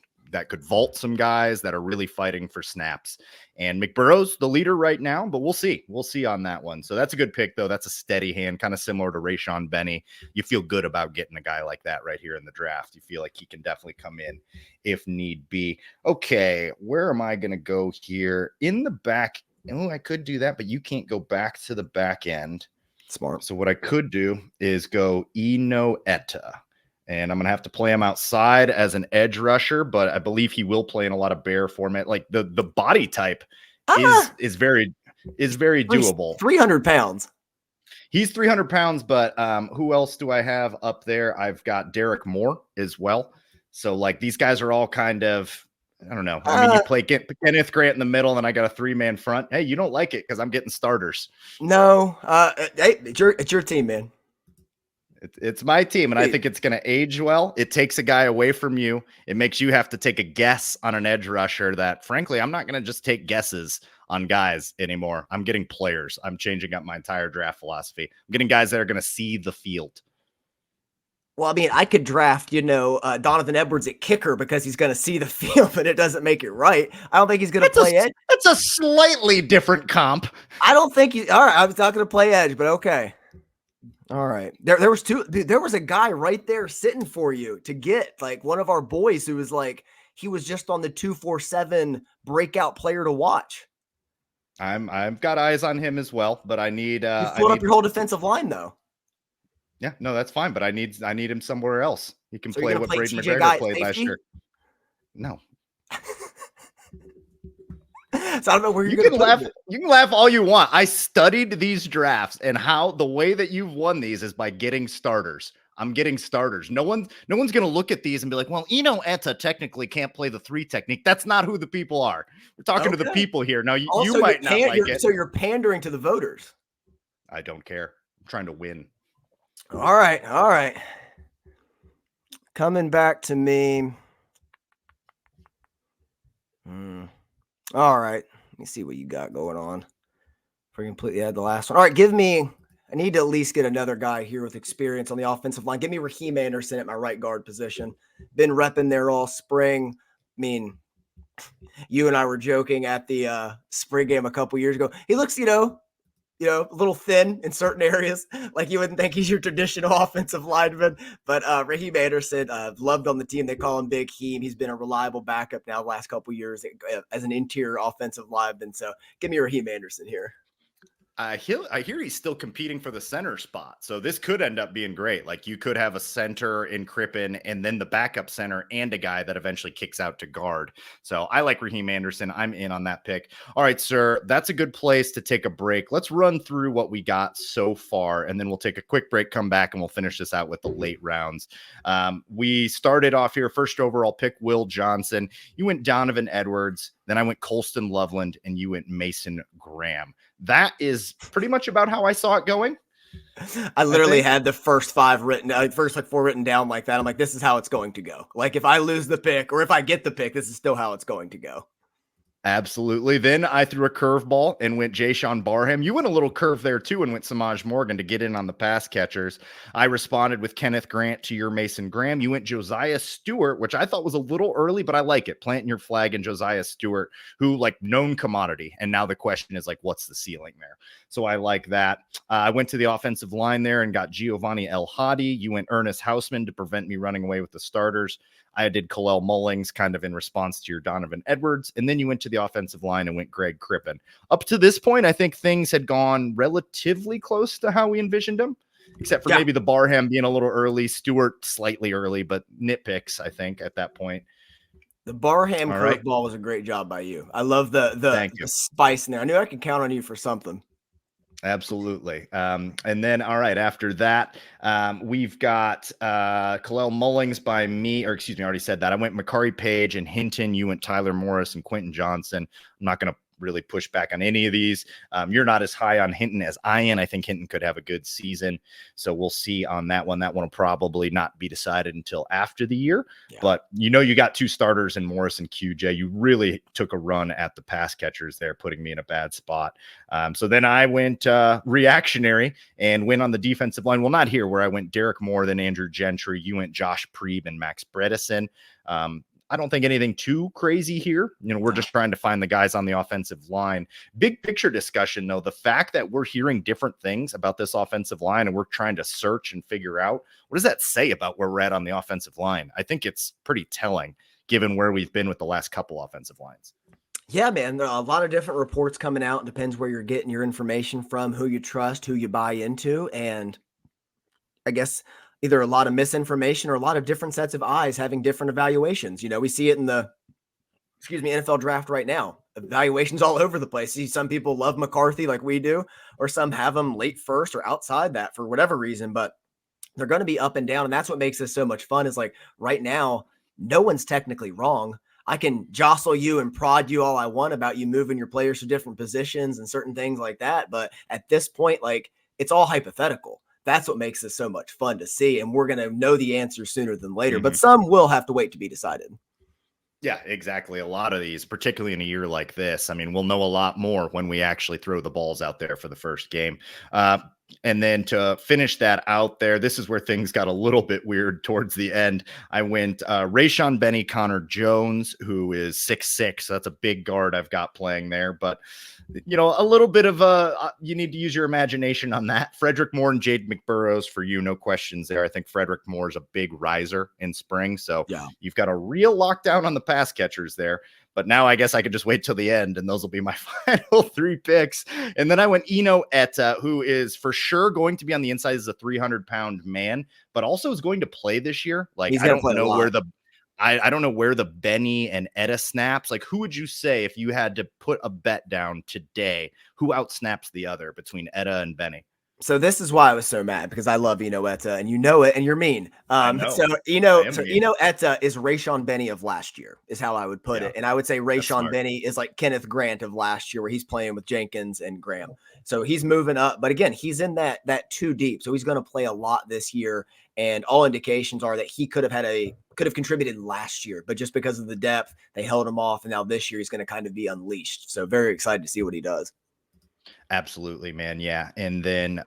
vault some guys that are really fighting for snaps. And McBurrow's the leader right now, but we'll see. We'll see on that one. So that's a good pick, though. That's a steady hand, kind of similar to Rayshon Benny. You feel good about getting a guy like that right here in the draft. You feel like he can definitely come in if need be. Okay, where am I going to go here? In the back. Oh, I could do that, but you can't go back to the back end.
Smart.
So what I could do is go Eno Etta. And I'm going to have to play him outside as an edge rusher, but I believe he will play in a lot of bear format. Like the body type is very doable.
300 pounds.
He's 300 pounds, but who else do I have up there? I've got Derek Moore as well. So like these guys are all kind of, I don't know. I mean, you play Kenneth Grant in the middle, and I got a 3-man front. Hey, you don't like it because I'm getting starters.
No, hey, it's your team, man.
It's my team, and I think it's going to age well. It takes a guy away from you. It makes you have to take a guess on an edge rusher that, frankly, I'm not going to just take guesses on guys anymore. I'm getting players. I'm changing up my entire draft philosophy. I'm getting guys that are going to see the field.
Well, I mean, I could draft, Donovan Edwards at kicker because he's going to see the field, but it doesn't make it right. I don't think he's going to play edge.
That's a slightly different comp.
I don't think all right, I was not going to play edge, but okay. All right. There was a guy right there sitting for you to get, like one of our boys who was like, he was just on the 247 breakout player to watch.
I've got eyes on him as well, but I need
you filled up your whole defensive line though.
Yeah, no, that's fine, but I need him somewhere else. He can play what Braden
TJ
McGregor played last year. No.
So I don't know where you're going to
laugh. You can laugh all you want. I studied these drafts and how the way that you've won these is by getting starters. I'm getting starters. No one's going to look at these and be like, well, Eno Etta technically can't play the 3 technique. That's not who the people are. We're talking to the people here. Now, you might not like it.
So you're pandering to the voters.
I don't care. I'm trying to win.
All right. Coming back to me. All right. Let me see what you got going on. We completely had the last one. All right, I need to at least get another guy here with experience on the offensive line. Give me Raheem Anderson at my right guard position. Been repping there all spring. I mean, you and I were joking at the spring game a couple years ago. He looks, a little thin in certain areas. Like you wouldn't think he's your traditional offensive lineman. But Raheem Anderson, loved on the team. They call him Big Heem. He's been a reliable backup now the last couple years as an interior offensive lineman. So give me Raheem Anderson here.
I hear he's still competing for the center spot. So this could end up being great. Like you could have a center in Crippen and then the backup center and a guy that eventually kicks out to guard. So I like Raheem Anderson. I'm in on that pick. All right, sir. That's a good place to take a break. Let's run through what we got so far, and then we'll take a quick break, come back, and we'll finish this out with the late rounds. We started off here, first overall pick, Will Johnson. You went Donovan Edwards. Then I went Colston Loveland, and you went Mason Graham. That is pretty much about how I saw it going.
I literally had the first five written, first like four written down like that. I'm like, this is how it's going to go. Like if I lose the pick or if I get the pick, this is still how it's going to go.
Absolutely. Then I threw a curveball and went Jayshon Barham. You went a little curve there too and went Samaj Morgan to get in on the pass catchers. I responded with Kenneth Grant to your Mason Graham. You went Josiah Stewart, which I thought was a little early, but I like it. Planting your flag in Josiah Stewart, who like known commodity. And now the question is like, what's the ceiling there? So I like that. I went to the offensive line there and got Giovanni El Hadi. You went Ernest Hausman to prevent me running away with the starters. I did Kalel Mullings kind of in response to your Donovan Edwards. And then you went to the offensive line and went Greg Crippen. Up to this point, I think things had gone relatively close to how we envisioned them, except for maybe the Barham being a little early, Stewart slightly early, but nitpicks, I think, at that point.
The Barham curveball was a great job by you. I love the spice in there. I knew I could count on you for something.
Absolutely. And then, all right, after that, we've got Kalel Mullings by me, or excuse me, I already said that. I went Makari Page and Hinton. You went Tyler Morris and Quentin Johnson. I'm not going to really push back on any of these. You're not as high on Hinton as I am. I think Hinton could have a good season. So we'll see on that one. That one will probably not be decided until after the year. Yeah. But you know, you got two starters in Morris and QJ. You really took a run at the pass catchers there, putting me in a bad spot. So then I went reactionary and went on the defensive line. Well, not here where I went Derek Moore, then Andrew Gentry. You went Josh Preeb and Max Bredesen. I don't think anything too crazy here. You know, we're just trying to find the guys on the offensive line. Big picture discussion, though, the fact that we're hearing different things about this offensive line and we're trying to search and figure out what does that say about where we're at on the offensive line? I think it's pretty telling given where we've been with the last couple offensive lines.
Yeah, man, there are a lot of different reports coming out. It depends where you're getting your information from, who you trust, who you buy into. And I guess either a lot of misinformation or a lot of different sets of eyes having different evaluations. You know, we see it in the, NFL draft right now. Evaluations all over the place. See, some people love McCarthy like we do, or some have him late first or outside that for whatever reason, but they're going to be up and down. And that's what makes this so much fun is like right now, no one's technically wrong. I can jostle you and prod you all I want about you moving your players to different positions and certain things like that. But at this point, like it's all hypothetical. That's what makes this so much fun to see. And we're going to know the answer sooner than later, but some will have to wait to be decided.
Yeah, exactly. A lot of these, particularly in a year like this, I mean, we'll know a lot more when we actually throw the balls out there for the first game. And then to finish that out there, this is where things got a little bit weird towards the end. I went Rayshon Benny Connor Jones, who is 6'6". So that's a big guard I've got playing there. But, you know, a little bit of you need to use your imagination on that. Frederick Moore and Jade McBurrows for you. No questions there. I think Frederick Moore is a big riser in spring. So you've got a real lockdown on the pass catchers there. But now I guess I could just wait till the end, and those will be my final three picks. And then I went Eno Etta, who is for sure going to be on the inside as a 300-pound man, but also is going to play this year. Like I don't know where I don't know where the Benny and Etta snaps. Like who would you say if you had to put a bet down today? Who outsnaps the other between Etta and Benny?
So this is why I was so mad because I love Eno Etta and you know it and you're mean. So Eno Etta is Rayshon Benny of last year is how I would put it. And I would say Rayshon Benny is like Kenneth Grant of last year where he's playing with Jenkins and Graham. So he's moving up, but again, he's in that too deep. So he's going to play a lot this year. And all indications are that he could have contributed last year, but just because of the depth, they held him off. And now this year he's going to kind of be unleashed. So very excited to see what he does.
Absolutely, man. Yeah. And then,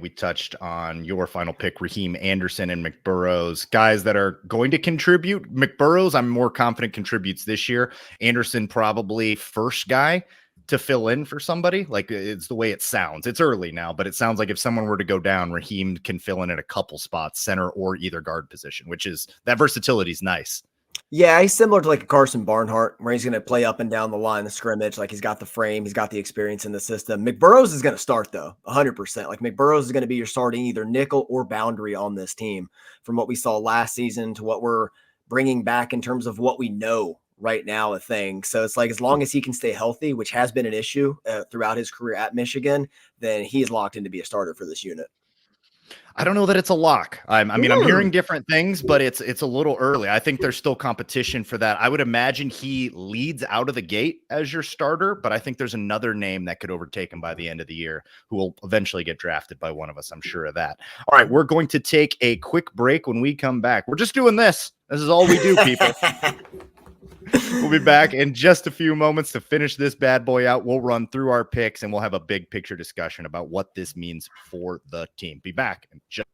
we touched on your final pick, Raheem Anderson and McBurrows, guys that are going to contribute. McBurrows, I'm more confident contributes this year. Anderson, probably first guy to fill in for somebody. Like it's the way it sounds. It's early now, but it sounds like if someone were to go down, Raheem can fill in at a couple spots, center or either guard position, which is that versatility is nice.
Yeah, he's similar to like a Carson Barnhart, where he's going to play up and down the line of scrimmage. Like he's got the frame, he's got the experience in the system. McBurrows is going to start though, 100%. Like McBurrows is going to be your starting either nickel or boundary on this team. From what we saw last season to what we're bringing back in terms of what we know right now, a thing. So it's like as long as he can stay healthy, which has been an issue throughout his career at Michigan, then he is locked in to be a starter for this unit.
I don't know that it's a lock. I mean, I'm hearing different things, but it's a little early. I think there's still competition for that. I would imagine he leads out of the gate as your starter, but I think there's another name that could overtake him by the end of the year who will eventually get drafted by one of us. I'm sure of that. All right, we're going to take a quick break. When we come back, we're just doing this. This is all we do, people. We'll be back in just a few moments to finish this bad boy out. We'll run through our picks and we'll have a big picture discussion about what this means for the team. Be back in just.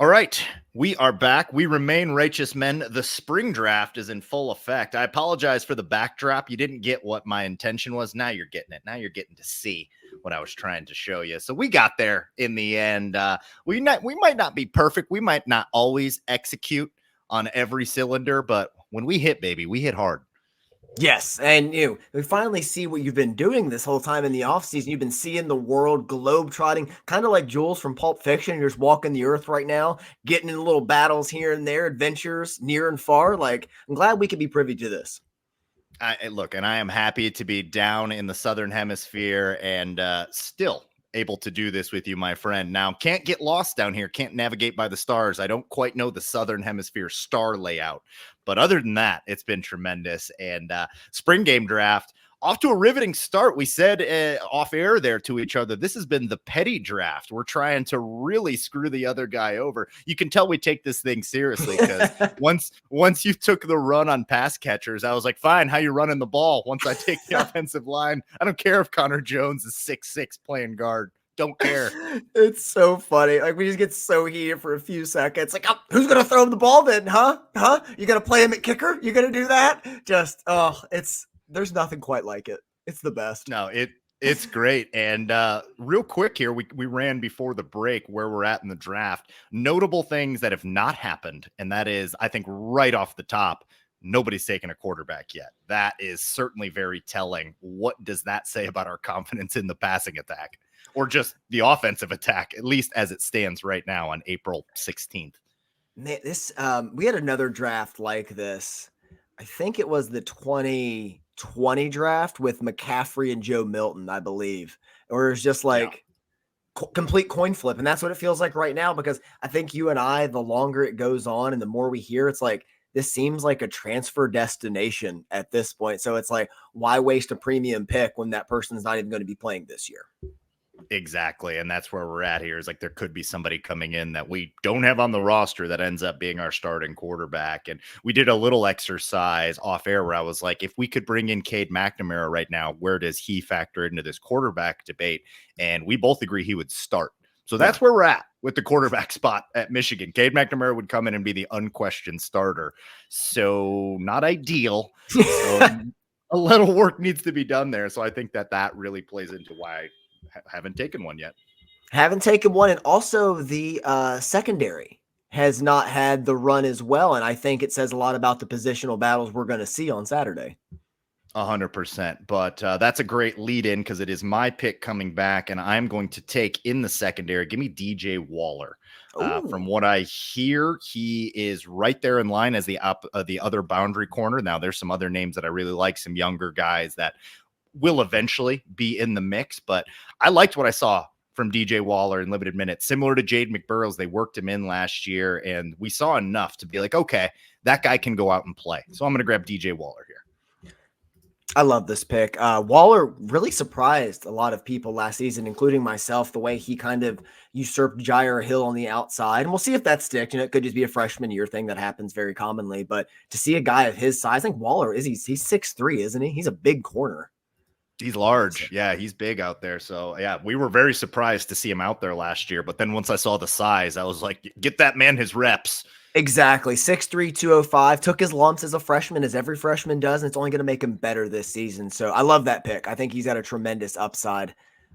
All right, we are back. We remain righteous men. The spring draft is in full effect. I apologize for the backdrop. You didn't get what my intention was. Now you're getting it. Now you're getting to see what I was trying to show you. So we got there in the end. We might not be perfect. We might not always execute on every cylinder, but when we hit, baby, we hit hard.
Yes, and we finally see what you've been doing this whole time in the offseason. You've been seeing the world globe-trotting, kind of like Jules from Pulp Fiction. You're just walking the earth right now, getting in little battles here and there, adventures near and far. Like, I'm glad we could be privy to this.
Look, and I am happy to be down in the Southern Hemisphere and still able to do this with you, my friend. Now, can't get lost down here, can't navigate by the stars. I don't quite know the Southern Hemisphere star layout, but other than that, it's been tremendous. And spring game draft off to a riveting start. We said off air there to each other, this has been the petty draft. We're trying to really screw the other guy over. You can tell we take this thing seriously because once you took the run on pass catchers, I was like, fine, how you running the ball? Once I take the offensive line, I don't care if Connor Jones is 6'6" playing guard. Don't care.
It's so funny. Like we just get so heated for a few seconds. Like, who's gonna throw him the ball then? Huh? You gonna play him at kicker? You gonna do that? Just there's nothing quite like it. It's the best.
No, it's great. And real quick here, we ran before the break where we're at in the draft. Notable things that have not happened, and that is, I think, right off the top, nobody's taken a quarterback yet. That is certainly very telling. What does that say about our confidence in the passing attack? Or just the offensive attack, at least as it stands right now on April 16th.
Man, we had another draft like this. I think it was the 2020 draft with McCaffrey and Joe Milton, I believe. Or it's just like complete coin flip. And that's what it feels like right now, because I think you and I, the longer it goes on and the more we hear, it's like, this seems like a transfer destination at this point. So it's like, why waste a premium pick when that person's not even going to be playing this year?
Exactly. And that's where we're at here, is like there could be somebody coming in that we don't have on the roster that ends up being our starting quarterback. And we did a little exercise off air where I was like, if we could bring in Cade McNamara right now, where does he factor into this quarterback debate? And we both agree he would start. So that's where we're at with the quarterback spot at Michigan. Cade McNamara would come in and be the unquestioned starter. So not ideal. So a little work needs to be done there. So I think that really plays into why haven't taken one yet.
Haven't taken one. And also the secondary has not had the run as well. And I think it says a lot about the positional battles we're going to see on Saturday.
100%. But that's a great lead in, because it is my pick coming back, and I'm going to take in the secondary. Give me DJ Waller. From what I hear, he is right there in line as the other boundary corner. Now, there's some other names that I really like, some younger guys that will eventually be in the mix, but I liked what I saw from DJ Waller in limited minutes. Similar to Jade McBurrows, they worked him in last year, and we saw enough to be like, okay, that guy can go out and play. So I'm going to grab DJ Waller here.
I love this pick. Waller really surprised a lot of people last season, including myself, the way he kind of usurped Jair Hill on the outside. And we'll see if that sticks. It could just be a freshman year thing that happens very commonly. But to see a guy of his size, I think Waller he's 6'3", isn't he? He's a big corner.
He's large. Yeah, he's big out there. So, yeah, we were very surprised to see him out there last year. But then once I saw the size, I was like, get that man his reps.
Exactly. 6'3", 205. Took his lumps as a freshman, as every freshman does, and it's only going to make him better this season. So I love that pick. I think he's got a tremendous upside.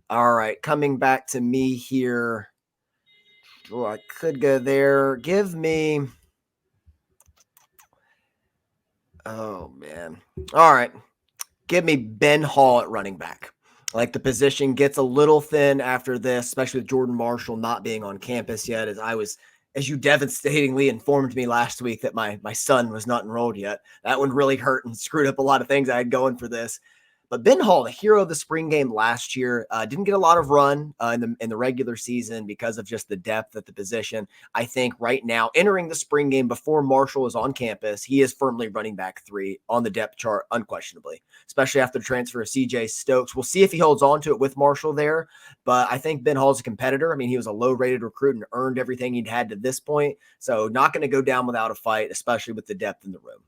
All right, coming back to me here. Oh, I could go there. Give me Oh, man. All right. Give me Ben Hall at running back. Like the position gets a little thin after this, especially with Jordan Marshall not being on campus yet. As you devastatingly informed me last week that my son was not enrolled yet. That one really hurt and screwed up a lot of things I had going for this. But Ben Hall, the hero of the spring game last year, didn't get a lot of run in the regular season because of just the depth at the position. I think right now, entering the spring game before Marshall is on campus, he is firmly running back 3 on the depth chart, unquestionably, especially after the transfer of CJ Stokes. We'll see if he holds on to it with Marshall there, but I think Ben Hall's a competitor. I mean, he was a low-rated recruit and earned everything he'd had to this point, so not going to go down without a fight, especially with the depth in the room.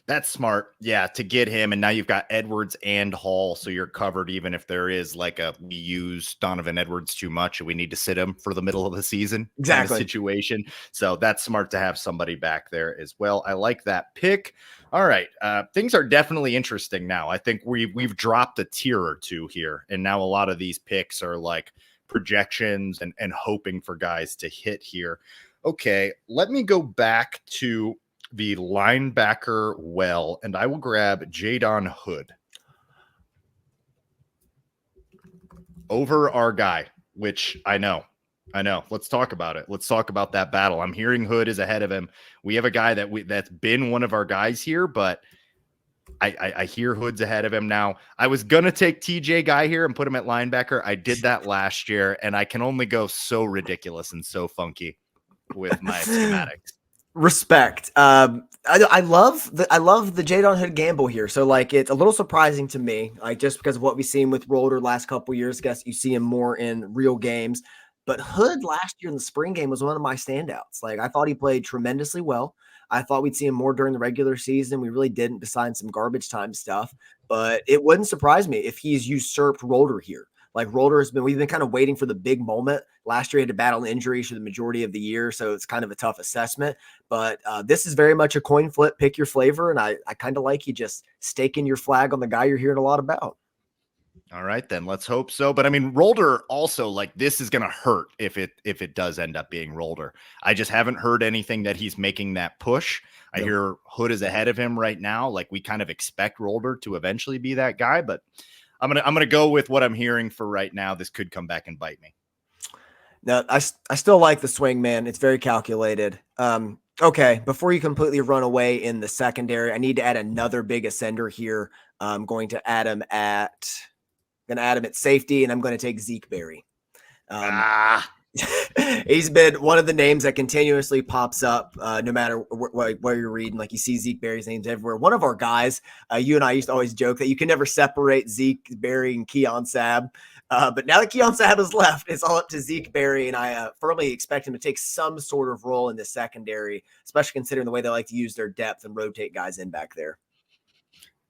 That's smart. Yeah, to get him. And now you've got Edwards and Hall. So you're covered, even if there is like we use Donovan Edwards too much and we need to sit him for the middle of the season kind of situation. So that's smart to have somebody back there as well. I like that pick. All right. Things are definitely interesting now. I think we've dropped a tier or two here. And now a lot of these picks are like projections and hoping for guys to hit here. Okay. Let me go back to the linebacker well, and I will grab Jadon Hood over our guy, which I know. Let's talk about it. Let's talk about that battle. I'm hearing Hood is ahead of him. We have a guy that's been one of our guys here, but I hear Hood's ahead of him now. I was going to take TJ Guy here and put him at linebacker. I did that last year, and I can only go so ridiculous and so funky with my schematics.
Respect. I love the Jadon Hood gamble here. So like it's a little surprising to me, like just because of what we've seen with Roller last couple years. I guess you see him more in real games. But Hood last year in the spring game was one of my standouts. Like I thought he played tremendously well. I thought we'd see him more during the regular season. We really didn't, besides some garbage time stuff. But it wouldn't surprise me if he's usurped Roller here. Like we've been kind of waiting for the big moment. Last year, he had to battle injuries for the majority of the year, so it's kind of a tough assessment. But this is very much a coin flip, pick your flavor, and I kind of like you just staking your flag on the guy you're hearing a lot about.
All right, then let's hope so. But I mean, Rolder also, like, this is going to hurt if it does end up being Rolder. I just haven't heard anything that he's making that push. I hear Hood is ahead of him right now. Like, we kind of expect Rolder to eventually be that guy, but I'm gonna go with what I'm hearing for right now. This could come back and bite me.
No, I still like the swing, man. It's very calculated. Okay, before you completely run away in the secondary, I need to add another big ascender here. I'm going to add him at safety, and I'm going to take Zeke Berry. He's been one of the names that continuously pops up no matter where you're reading. Like you see Zeke Berry's names everywhere. One of our guys, you and I used to always joke that you can never separate Zeke Berry and Keon Sabb. But now that Keon Sabb has left, it's all up to Zeke Berry, and I firmly expect him to take some sort of role in the secondary, especially considering the way they like to use their depth and rotate guys in back there.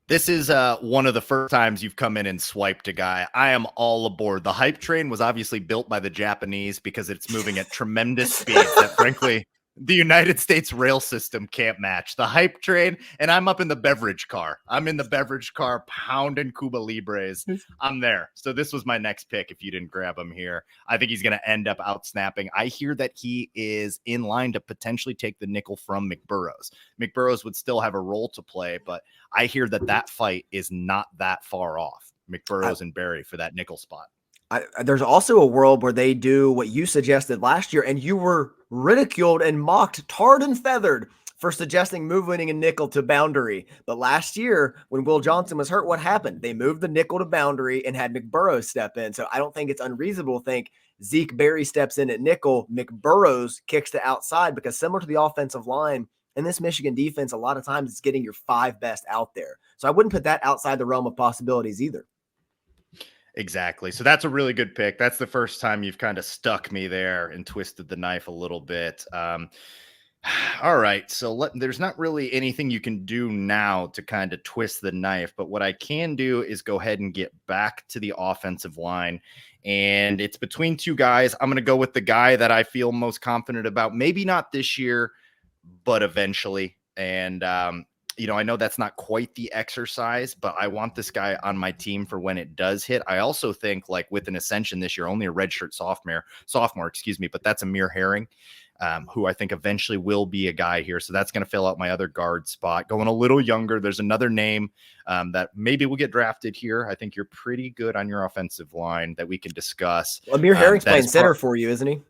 This is one of the first times you've come in and swiped a guy. I am all aboard. The hype train was obviously built by the Japanese because it's moving at tremendous speeds that, frankly, the United States rail system can't match. The hype train, and I'm up in the beverage car. I'm in the beverage car pounding Cuba Libres. I'm there. So this was my next pick if you didn't grab him here. I think he's going to end up out snapping. I hear that he is in line to potentially take the nickel from McBurrows. McBurrows would still have a role to play, but I hear that fight is not that far off. McBurrows and Berry for that nickel spot.
There's also a world where they do what you suggested last year, and you were ridiculed and mocked, tarred and feathered for suggesting moving a nickel to boundary. But last year, when Will Johnson was hurt, what happened? They moved the nickel to boundary and had McBurrows step in. So I don't think it's unreasonable to think Zeke Berry steps in at nickel, McBurrows kicks to outside, because similar to the offensive line, in this Michigan defense, a lot of times it's getting your 5 best out there. So I wouldn't put that outside the realm of possibilities either.
Exactly. So that's a really good pick. That's the first time you've kind of stuck me there and twisted the knife a little bit. All right. So there's not really anything you can do now to kind of twist the knife, but what I can do is go ahead and get back to the offensive line. And it's between two guys. I'm going to go with the guy that I feel most confident about. Maybe not this year, but eventually. And, I know that's not quite the exercise, but I want this guy on my team for when it does hit. I also think, like, with an ascension this year, only a redshirt sophomore, but that's Amir Herring. who I think eventually will be a guy here. So that's going to fill out my other guard spot. Going a little younger, there's another name that maybe will get drafted here. I think you're pretty good on your offensive line that we can discuss.
Amir Herring's playing center for you, isn't he?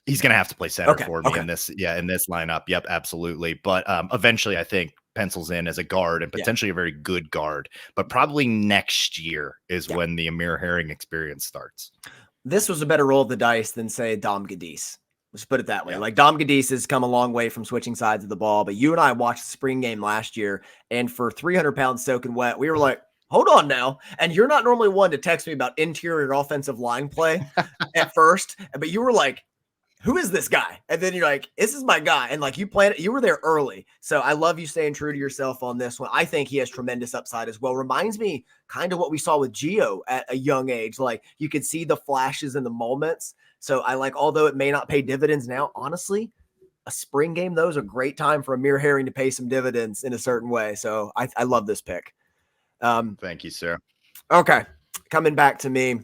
He's going to have to play center for me in this lineup. Yep, absolutely. But eventually I think pencils in as a guard and potentially a very good guard, but probably next year is when the Amir Herring experience starts.
This was a better roll of the dice than, say, Dom Gadis. Let's put it that way. Like, Dom Gadis has come a long way from switching sides of the ball, but you and I watched the spring game last year, and for 300 pounds soaking wet, we were like, hold on now. And you're not normally one to text me about interior offensive line play at first, but you were like, who is this guy? And then you're like, this is my guy. And like, you were there early. So I love you staying true to yourself on this one. I think he has tremendous upside as well. Reminds me kind of what we saw with Gio at a young age. Like, you could see the flashes and the moments. So I like, although it may not pay dividends now, honestly, a spring game, though, is a great time for Amir Herring to pay some dividends in a certain way. So I love this pick.
Thank you, sir.
Okay. Coming back to me.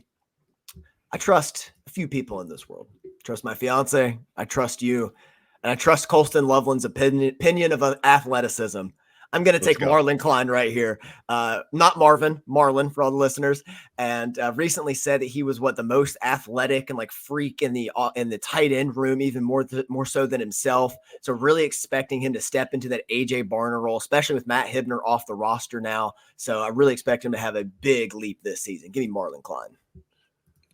I trust a few people in this world. I trust my fiance. I trust you. And I trust Colston Loveland's opinion of athleticism. I'm going to take Marlon Klein right here. Not Marvin, Marlon for all the listeners. And recently said that he was the most athletic and like freak in the tight end room, even more so than himself. So really expecting him to step into that AJ Barner role, especially with Matt Hibner off the roster now. So I really expect him to have a big leap this season. Give me Marlon Klein.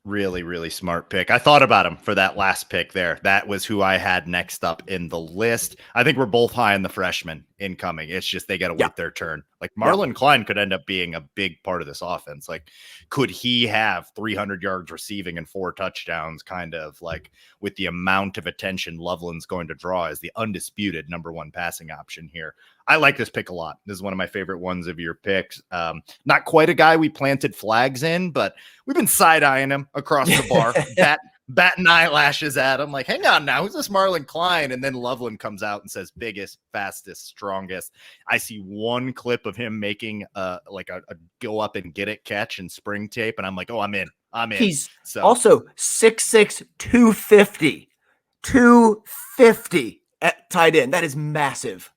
Really, really smart pick. I thought about him for that last pick there. That was who I had next up in the list. I think we're both high on the freshman incoming. It's just they got to wait their turn. Like Marlon Klein could end up being a big part of this offense. Like, could he have 300 yards receiving and 4 touchdowns, kind of like with the amount of attention Loveland's going to draw as the undisputed number 1 passing option here? I like this pick a lot. This is one of my favorite ones of your picks. Not quite a guy we planted flags in, but we've been side-eyeing him across the bar, batting eyelashes at him. Like, hang on now, who's this Marlon Klein? And then Loveland comes out and says, biggest, fastest, strongest. I see one clip of him making a go up and get it catch in spring tape, and I'm like, oh, I'm in.
He's also 6'6", 250 at tight end. That is massive.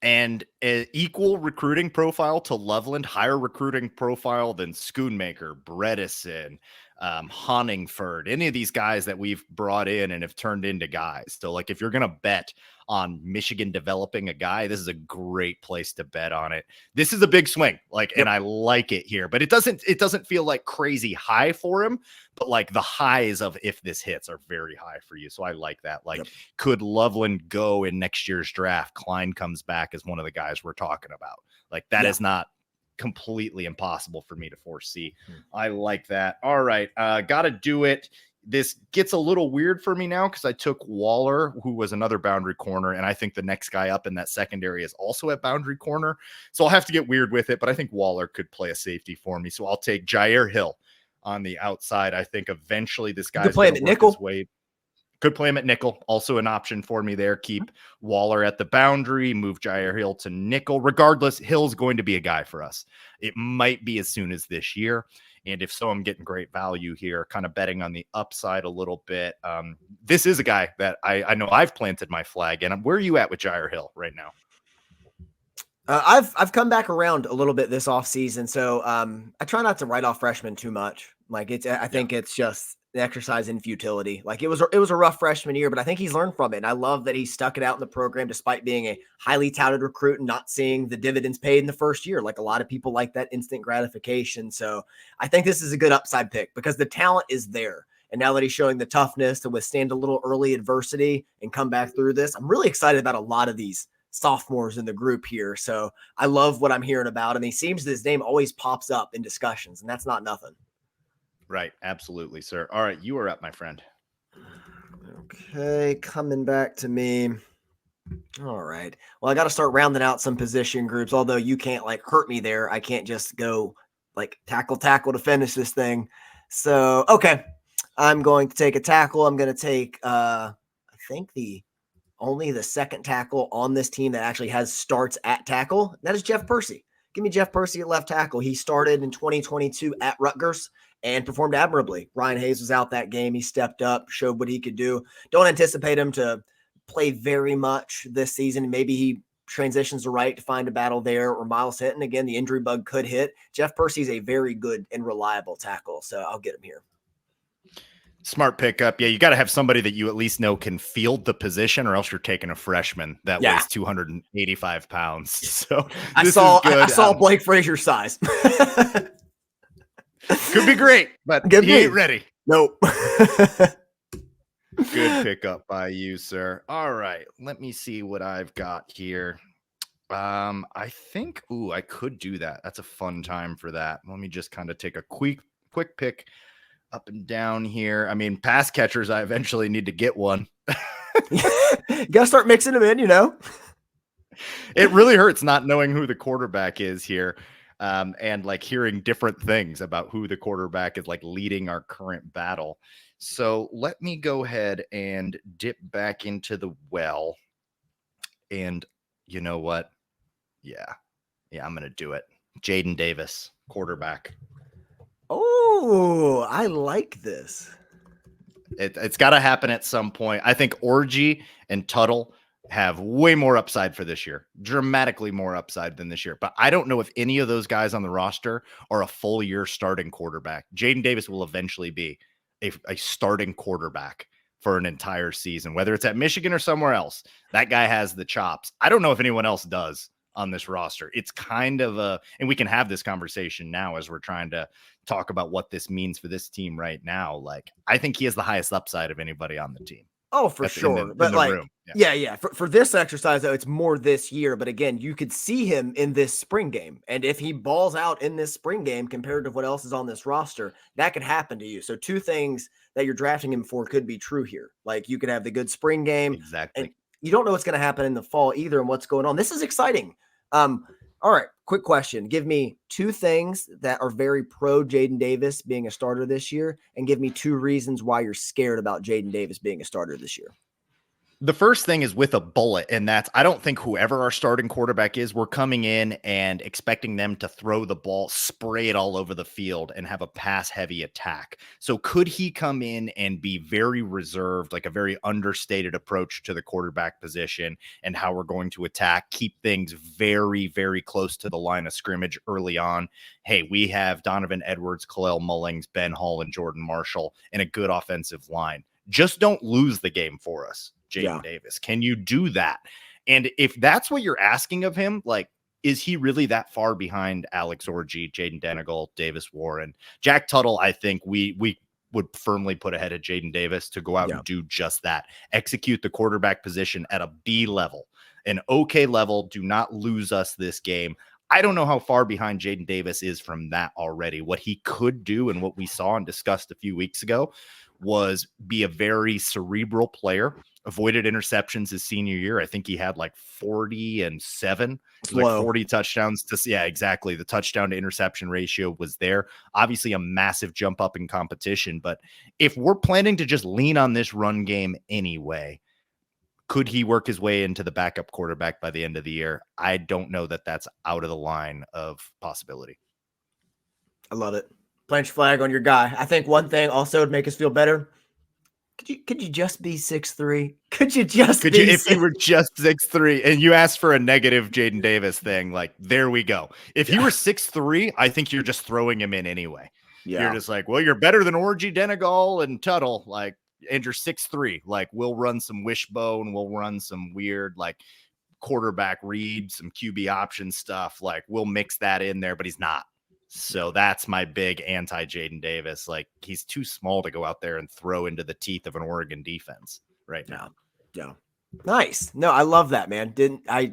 And an equal recruiting profile to Loveland, higher recruiting profile than Schoonmaker, Bredesen, Honingford, any of these guys that we've brought in and have turned into guys. So like, if you're going to bet on Michigan developing a guy, this is a great place to bet on it. This is a big swing, and I like it here, but it doesn't feel like crazy high for him, but like the highs of if this hits are very high for you. So I like that. Could Loveland go in next year's draft? Klein comes back as one of the guys we're talking about. Like, that is not completely impossible for me to foresee. I like that. All right. Got to do it. This gets a little weird for me now because I took Waller, who was another boundary corner, and I think the next guy up in that secondary is also at boundary corner. So I'll have to get weird with it, but I think Waller could play a safety for me. So I'll take Jair Hill on the outside. I think eventually this guy's
going to work his
way. Could play him at nickel. Also an option for me there. Keep Waller at the boundary, move Jair Hill to nickel. Regardless, Hill's going to be a guy for us. It might be as soon as this year. And if so, I'm getting great value here, kind of betting on the upside a little bit. This is a guy that I know I've planted my flag in. Where are you at with Jair Hill right now?
I've come back around a little bit this offseason. So I try not to write off freshmen too much. Like, I think it's just the exercise in futility. Like, it was a rough freshman year, but I think he's learned from it. And I love that he stuck it out in the program despite being a highly touted recruit and not seeing the dividends paid in the first year. Like, a lot of people like that instant gratification. So I think this is a good upside pick because the talent is there. And now that he's showing the toughness to withstand a little early adversity and come back through this, I'm really excited about a lot of these sophomores in the group here. So I love what I'm hearing about him. He seems his name always pops up in discussions, and that's not nothing.
Right. Absolutely, sir. All right. You are up, my friend.
Okay. Coming back to me. All right. Well, I got to start rounding out some position groups, although you can't hurt me there. I can't just go tackle to finish this thing. So, okay. I'm going to take a tackle. I'm going to take, I think only the second tackle on this team that actually has starts at tackle. That is Jeff Percy. Give me Jeff Percy at left tackle. He started in 2022 at Rutgers and performed admirably. Ryan Hayes was out that game. He stepped up, showed what he could do. Don't anticipate him to play very much this season. Maybe he transitions to right to find a battle there, or Miles Hinton. Again, the injury bug could hit. Jeff Percy's a very good and reliable tackle, so I'll get him here.
Smart pickup. Yeah, you got to have somebody that you at least know can field the position, or else you're taking a freshman that weighs 285 pounds. So
I saw Blake Frazier's size.
Could be great, but he ain't ready.
Nope.
Good pickup by you, sir. All right, let me see what I've got here. I think, I could do that. That's a fun time for that. Let me just kind of take a quick pick up and down here. I mean, pass catchers, I eventually need to get one.
You gotta start mixing them in,
It really hurts not knowing who the quarterback is here. And like hearing different things about who the quarterback is, like leading our current battle. So let me go ahead and dip back into the well. And you know what? Yeah, I'm going to do it. Jaden Davis, quarterback.
Oh, I like this.
It's got to happen at some point. I think Orji and Tuttle have way more upside for this year, dramatically more upside than this year. But I don't know if any of those guys on the roster are a full year starting quarterback. Jaden Davis will eventually be a starting quarterback for an entire season, whether it's at Michigan or somewhere else. That guy has the chops. I don't know if anyone else does on this roster. It's kind of and we can have this conversation now as we're trying to talk about what this means for this team right now. Like, I think he has the highest upside of anybody on the team.
Oh, for sure. But like, yeah. For this exercise, though, it's more this year. But again, you could see him in this spring game. And if he balls out in this spring game compared to what else is on this roster, that could happen to you. So two things that you're drafting him for could be true here. Like, you could have the good spring game.
Exactly.
And you don't know what's going to happen in the fall either and what's going on. This is exciting. All right, quick question. Give me two things that are very pro Jaden Davis being a starter this year, and give me two reasons why you're scared about Jaden Davis being a starter this year.
The first thing is with a bullet, and that's, I don't think whoever our starting quarterback is, we're coming in and expecting them to throw the ball, spray it all over the field, and have a pass-heavy attack. So could he come in and be very reserved, like a very understated approach to the quarterback position and how we're going to attack, keep things very, very close to the line of scrimmage early on? Hey, we have Donovan Edwards, Khalil Mullings, Ben Hall, and Jordan Marshall in a good offensive line. Just don't lose the game for us, Jaden Davis. Can you do that? And if that's what you're asking of him, like, is he really that far behind Alex Orji, Jaden Denegal, Davis Warren, Jack Tuttle? I think we would firmly put ahead of Jaden Davis to go out and do just that. Execute the quarterback position at a B level, an okay level. Do not lose us this game. I don't know how far behind Jaden Davis is from that already. What he could do and what we saw and discussed a few weeks ago was be a very cerebral player, avoided interceptions his senior year. I think he had like 47, like 40 touchdowns exactly. The touchdown to interception ratio was there. Obviously a massive jump up in competition, but if we're planning to just lean on this run game anyway, could he work his way into the backup quarterback by the end of the year? I don't know that that's out of the line of possibility.
I love it. Plant your flag on your guy. I think one thing also would make us feel better. Could you just be 6'3"? If
you were just 6'3" and you asked for a negative Jaden Davis thing, like, there we go. If you were 6'3", I think you're just throwing him in anyway. Yeah. You're just like, well, you're better than Orji, Denegal, and Tuttle. Like, and you're 6'3". Like, we'll run some wishbone, we'll run some weird, like, quarterback read, some QB option stuff. Like, we'll mix that in there, but he's not. So that's my big anti Jaden Davis. Like, he's too small to go out there and throw into the teeth of an Oregon defense right now.
Yeah. Nice. No, I love that, man. I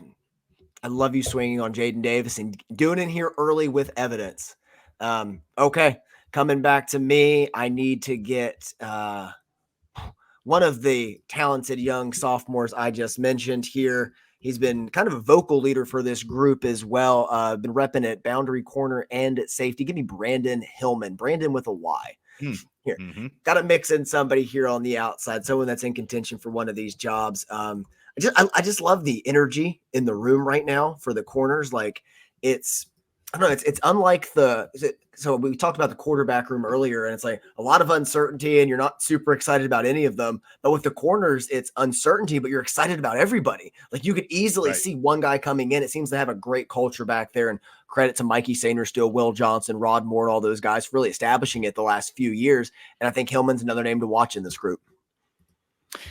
love you swinging on Jaden Davis and doing it here early with evidence. Okay. Coming back to me, I need to get one of the talented young sophomores I just mentioned here. He's been kind of a vocal leader for this group as well. Been repping at boundary corner and at safety. Give me Brandon Hillman. Brandon with a Y. Here. Got to mix in somebody here on the outside, someone that's in contention for one of these jobs. I just love the energy in the room right now for the corners. Like, it's I don't know. It's unlike so we talked about the quarterback room earlier, and it's like a lot of uncertainty, and you're not super excited about any of them. But with the corners, it's uncertainty, but you're excited about everybody. Like you could easily
Right.
see one guy coming in. It seems to have a great culture back there, and credit to Mikey Sainristil, Will Johnson, Rod Moore, and all those guys for really establishing it the last few years. And I think Hillman's another name to watch in this group.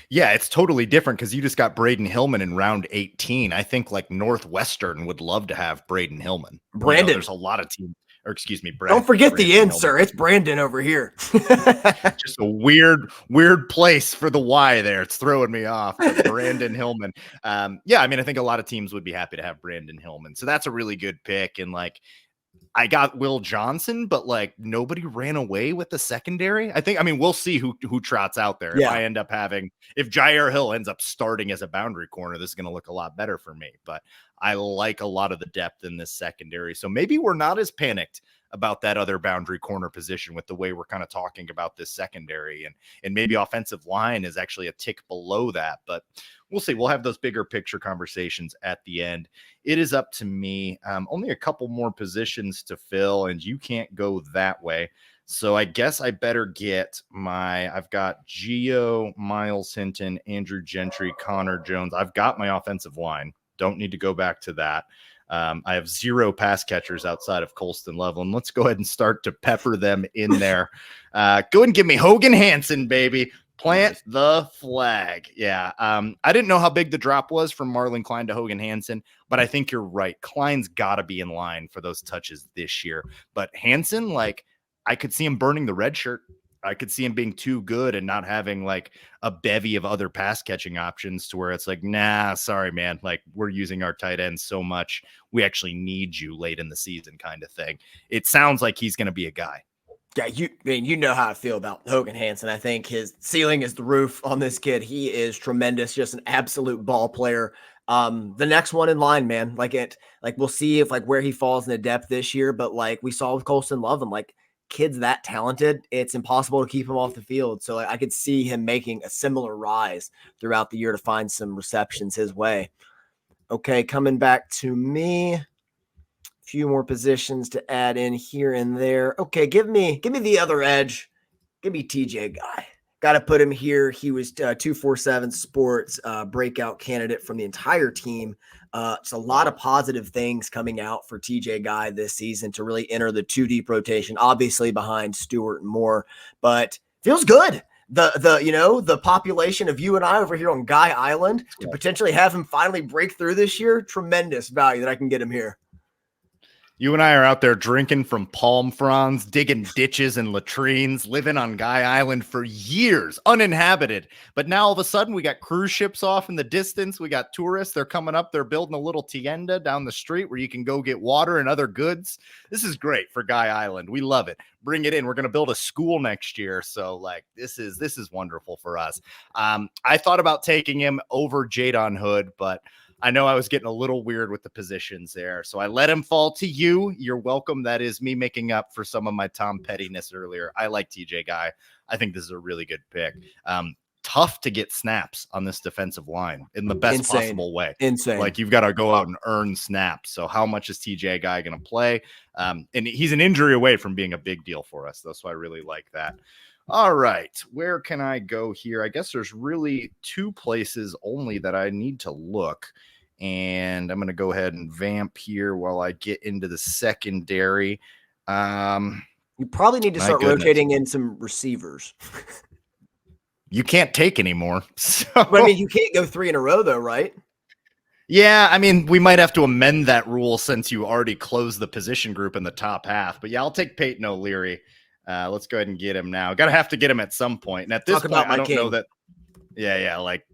Yeah, it's totally different because you just got Braden Hillman in round 18. I think like Northwestern would love to have Braden Hillman.
Brandon.
There's a lot of teams, or excuse me,
Don't forget
Brandon
the end,
Hillman.
sir. It's Brandon over here.
Just a weird place for the Y there. It's throwing me off. But Brandon Hillman. Yeah, I mean, I think a lot of teams would be happy to have Brandon Hillman. So that's a really good pick. And like, I got Will Johnson, but like nobody ran away with the secondary. I mean, we'll see who trots out there.
Yeah.
If I end up if Jair Hill ends up starting as a boundary corner, this is going to look a lot better for me. But I like a lot of the depth in this secondary. So maybe we're not as panicked about that other boundary corner position with the way we're kind of talking about this secondary, and maybe offensive line is actually a tick below that, but we'll see. We'll have those bigger picture conversations at the end. It is up to me. Only a couple more positions to fill, and you can't go that way. So I guess I better get I've got Gio, Miles Hinton, Andrew Gentry, Connor Jones. I've got my offensive line. Don't need to go back to that. I have 0 pass catchers outside of Colston Loveland. Let's go ahead and start to pepper them in there. Go ahead and give me Hogan Hansen, baby. Plant the flag. Yeah. I didn't know how big the drop was from Marlon Klein to Hogan Hansen, but I think you're right. Klein's got to be in line for those touches this year. But Hansen, like, I could see him burning the red shirt. I could see him being too good and not having like a bevy of other pass catching options to where it's like, nah, sorry, man. Like we're using our tight ends so much. We actually need you late in the season kind of thing. It sounds like he's going to be a guy.
Yeah, you know how I feel about Hogan Hansen. I think his ceiling is the roof on this kid. He is tremendous, just an absolute ball player. The next one in line, man, like we'll see if like where he falls in the depth this year, but like we saw with Colston Loveland, like kids that talented, it's impossible to keep him off the field. So like, I could see him making a similar rise throughout the year to find some receptions his way. Okay, coming back to me. Few more positions to add in here and there. Okay, give me the other edge. Give me TJ Guy. Got to put him here. He was 247 Sports breakout candidate from the entire team. It's a lot of positive things coming out for TJ Guy this season to really enter the 2 deep rotation, obviously behind Stewart and Moore, but feels good. The population of you and I over here on Guy Island to potentially have him finally break through this year, tremendous value that I can get him here.
You and I are out there drinking from palm fronds, digging ditches and latrines, living on Guy Island for years, uninhabited. But now all of a sudden we got cruise ships off in the distance. We got tourists. They're coming up. They're building a little tienda down the street where you can go get water and other goods. This is great for Guy Island. We love it. Bring it in. We're going to build a school next year. So like, this is wonderful for us. I thought about taking him over Jadon Hood, but I know I was getting a little weird with the positions there, so I let him fall to you. You're welcome. That is me making up for some of my Tom Pettiness earlier. I like TJ Guy. I think this is a really good pick. Tough to get snaps on this defensive line in the best possible way.
Insane.
Like you've got to go out and earn snaps. So how much is TJ Guy going to play? And he's an injury away from being a big deal for us, though, so I really like that. All right, where can I go here? I guess there's really 2 places only that I need to look. And I'm going to go ahead and vamp here while I get into the secondary.
You probably need to start rotating in some receivers.
You can't take anymore. So.
But I mean, you can't go 3 in a row, though, right?
Yeah, I mean, we might have to amend that rule since you already closed the position group in the top half. But yeah, I'll take Peyton O'Leary. Let's go ahead and get him now. Got to have to get him at some point. And at this point, I don't know that. Yeah. Like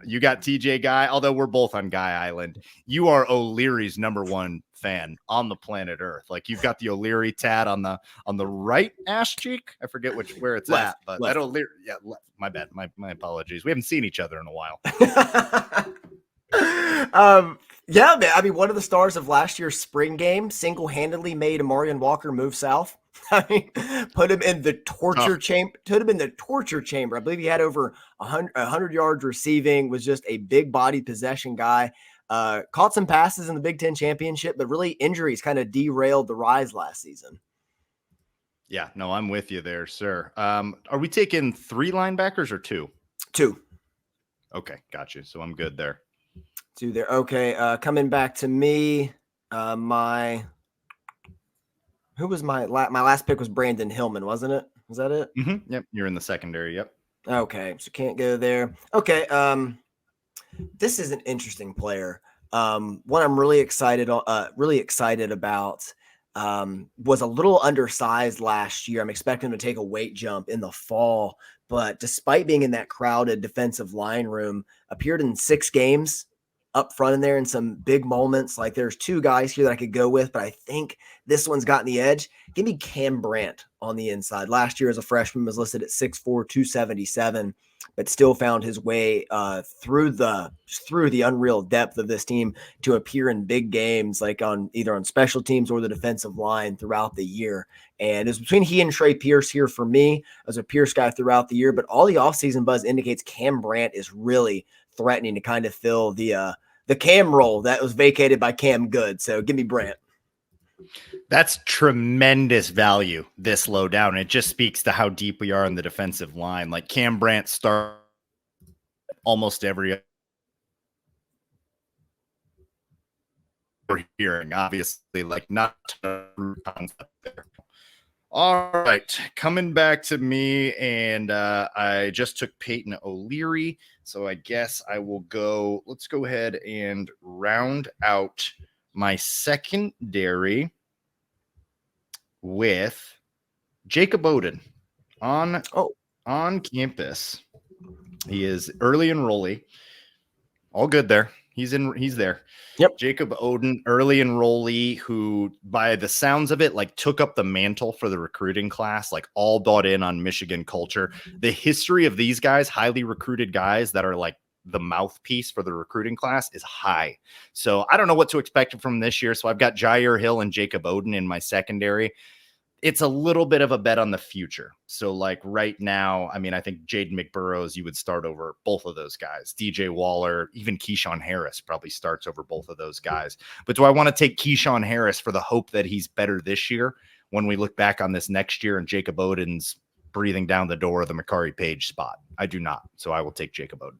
you got TJ Guy, although we're both on Guy Island. You are O'Leary's #1 fan on the planet Earth. Like you've got the O'Leary tat on the right ass cheek. I forget where it's
left,
at, but
left.
That O'Leary. Yeah, left. My bad. My apologies. We haven't seen each other in a while.
Yeah, man. I mean, one of the stars of last year's spring game single-handedly made Amarian Walker move south. I mean, put him in the torture chamber. Put him in the torture chamber. I believe he had over 100 yards receiving. Was just a big body possession guy. Caught some passes in the Big Ten championship, but really injuries kind of derailed the rise last season.
Yeah, no, I'm with you there, sir. Are we taking 3 linebackers or 2?
2.
Okay, got you. So I'm good there.
2 there. Okay, coming back to me, who was my last pick was Brandon Hillman, wasn't it? Was that it?
Mm-hmm. Yep, you're in the secondary. Yep.
Okay, so can't go there. Okay, this is an interesting player. One I'm really excited about. Was a little undersized last year. I'm expecting him to take a weight jump in the fall, but despite being in that crowded defensive line room, appeared in 6 games up front in there in some big moments. Like there's 2 guys here that I could go with, but I think this one's gotten the edge. Give me Cam Brandt on the inside. Last year as a freshman was listed at 6'4", 277, but still found his way through the unreal depth of this team to appear in big games, like on either on special teams or the defensive line throughout the year. And it's between he and Trey Pierce here for me as a Pierce guy throughout the year, but all the offseason buzz indicates Cam Brandt is really threatening to kind of fill the Cam role that was vacated by Cam Good. So give me Brandt.
That's tremendous value this low down. It just speaks to how deep we are in the defensive line. Like Cam Brandt start almost every we're hearing, obviously, like not a concept there. All right, coming back to me, and I just took Peyton O'Leary, so I guess I will go. Let's go ahead and round out my secondary with Jacob Oden on campus. He is early enrollee. All good there. He's there.
Yep.
Jacob Oden, early enrollee, who by the sounds of it, like took up the mantle for the recruiting class, like all bought in on Michigan culture. The history of these guys, highly recruited guys that are like the mouthpiece for the recruiting class, is high. So I don't know what to expect from this year. So I've got Jair Hill and Jacob Oden in my secondary. It's a little bit of a bet on the future. So like right now, I mean, I think Jaden McBurrows, you would start over both of those guys. DJ Waller, even Keyshawn Harris probably starts over both of those guys. But do I want to take Keyshawn Harris for the hope that he's better this year when we look back on this next year and Jacob Oden's breathing down the door of the Makari Page spot? I do not. So I will take Jacob Oden.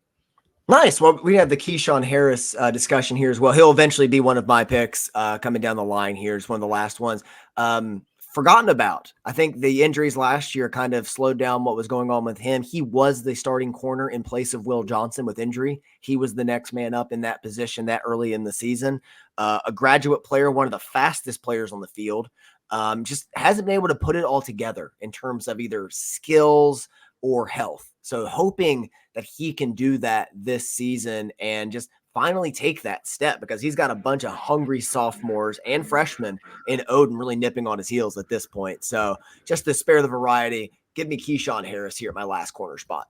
Nice. Well, we have the Keyshawn Harris discussion here as well. He'll eventually be one of my picks coming down the line here. It's one of the last ones. Forgotten about. I think the injuries last year kind of slowed down what was going on with him. He was the starting corner in place of Will Johnson with injury. He was the next man up in that position that early in the season. A graduate player, one of the fastest players on the field. Just hasn't been able to put it all together in terms of either skills or health. So hoping that he can do that this season and just finally take that step, because he's got a bunch of hungry sophomores and freshmen in Oden really nipping on his heels at this point. So just to spare the variety, give me Keyshawn Harris here at my last corner spot.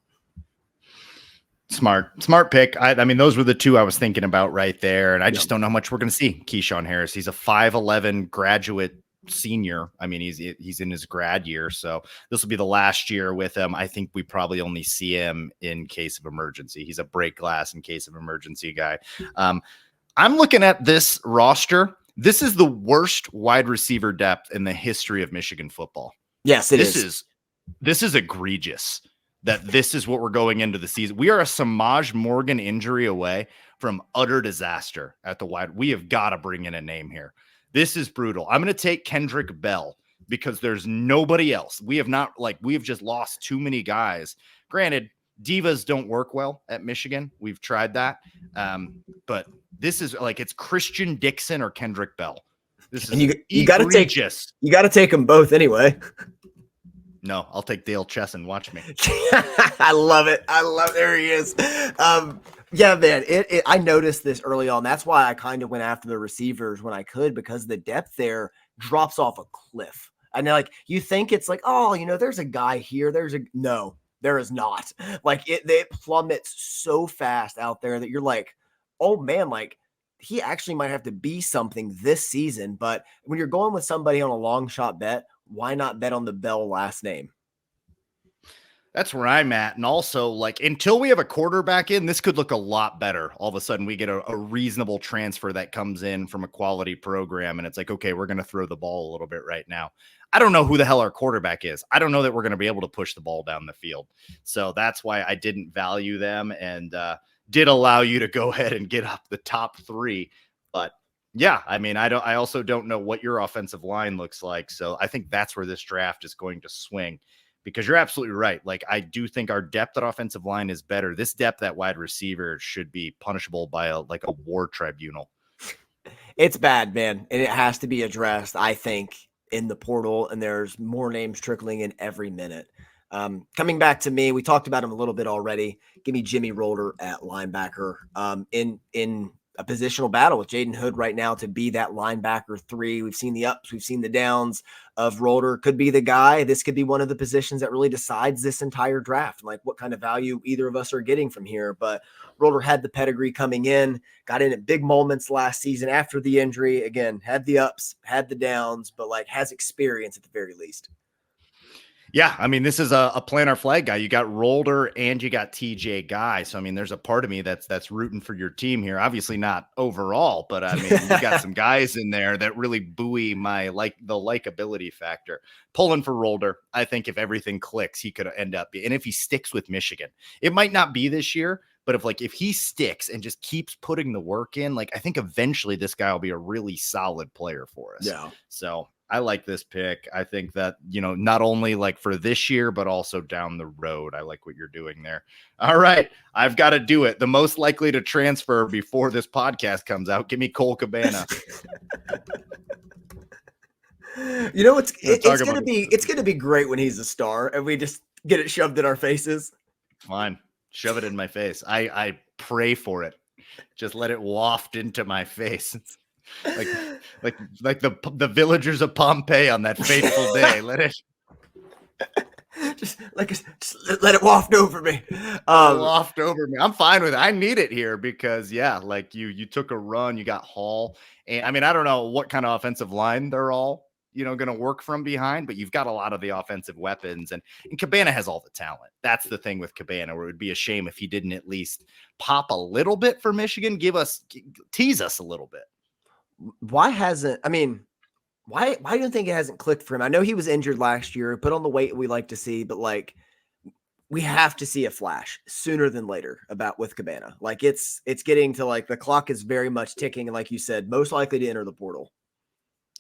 Smart pick. I mean, those were the 2 I was thinking about right there. And I just don't know how much we're going to see Keyshawn Harris. He's a 5'11" graduate senior. I mean, he's in his grad year, so this will be the last year with him. I think we probably only see him in case of emergency. He's a break glass in case of emergency guy. I'm looking at this roster. This is the worst wide receiver depth in the history of Michigan football.
Yes,
This is egregious that this is what we're going into the season. We are a Samaj Morgan injury away from utter disaster at the wide. We have got to bring in a name here. This is brutal. I'm going to take Kendrick Bell because there's nobody else. We have just lost too many guys. Granted, divas don't work well at Michigan. We've tried that. But this is like, it's Christian Dixon or Kendrick Bell. This is
you got to take them both anyway.
No, I'll take Dale Chesson. Watch me.
I love it. There he is. Yeah, man. I noticed this early on. That's why I kind of went after the receivers when I could, because the depth there drops off a cliff. And like, you think it's like, oh, there's a guy here. No, there is not. Like it plummets so fast out there that you're like, oh man, like he actually might have to be something this season. But when you're going with somebody on a long shot bet, why not bet on the Bell last name?
That's where I'm at. And also, like, until we have a quarterback in, this could look a lot better. All of a sudden, we get a reasonable transfer that comes in from a quality program. And it's like, okay, we're going to throw the ball a little bit right now. I don't know who the hell our quarterback is. I don't know that we're going to be able to push the ball down the field. So that's why I didn't value them and did allow you to go ahead and get up the top three. But yeah, I mean, I also don't know what your offensive line looks like. So I think that's where this draft is going to swing. Because you're absolutely right. Like, I do think our depth at offensive line is better. This depth at wide receiver should be punishable by a war tribunal.
It's bad, man. And it has to be addressed, I think, in the portal. And there's more names trickling in every minute. Coming back to me, we talked about him a little bit already. Give me Jimmy Rolder at linebacker in a positional battle with Jaden Hood right now to be that linebacker 3. We've seen the ups, we've seen the downs of Rolder. Could be the guy. This could be one of the positions that really decides this entire draft, like what kind of value either of us are getting from here. But Rolder had the pedigree coming in, got in at big moments last season after the injury. Again, had the ups, had the downs, but like has experience at the very least.
Yeah, I mean, this is a plant our flag guy. You got Rolder and you got TJ Guy. So I mean, there's a part of me that's rooting for your team here. Obviously not overall, but I mean, you got some guys in there that really buoy my the likability factor. Pulling for Rolder, I think if everything clicks, he could end up and if he sticks with Michigan, it might not be this year, but if he sticks and just keeps putting the work in, like I think eventually this guy will be a really solid player for us.
Yeah.
So I like this pick. I think that, not only like for this year, but also down the road. I like what you're doing there. All right. I've got to do it. The most likely to transfer before this podcast comes out. Give me Cole Cabana.
It's going to be great when he's a star and we just get it shoved in our faces.
Fine. Shove it in my face. I pray for it. Just let it waft into my face. like the villagers of Pompeii on that fateful day. Let it
just let it waft over me.
Waft over me. I'm fine with it. I need it here because like you took a run, you got Hall, and I mean I don't know what kind of offensive line they're all going to work from behind, but you've got a lot of the offensive weapons, and Cabana has all the talent. That's the thing with Cabana, where it would be a shame if he didn't at least pop a little bit for Michigan, tease us a little bit.
Why do you think it hasn't clicked for him? I know he was injured last year, put on the weight we like to see, but like we have to see a flash sooner than later with Cabana. Like it's getting to like the clock is very much ticking. And like you said, most likely to enter the portal.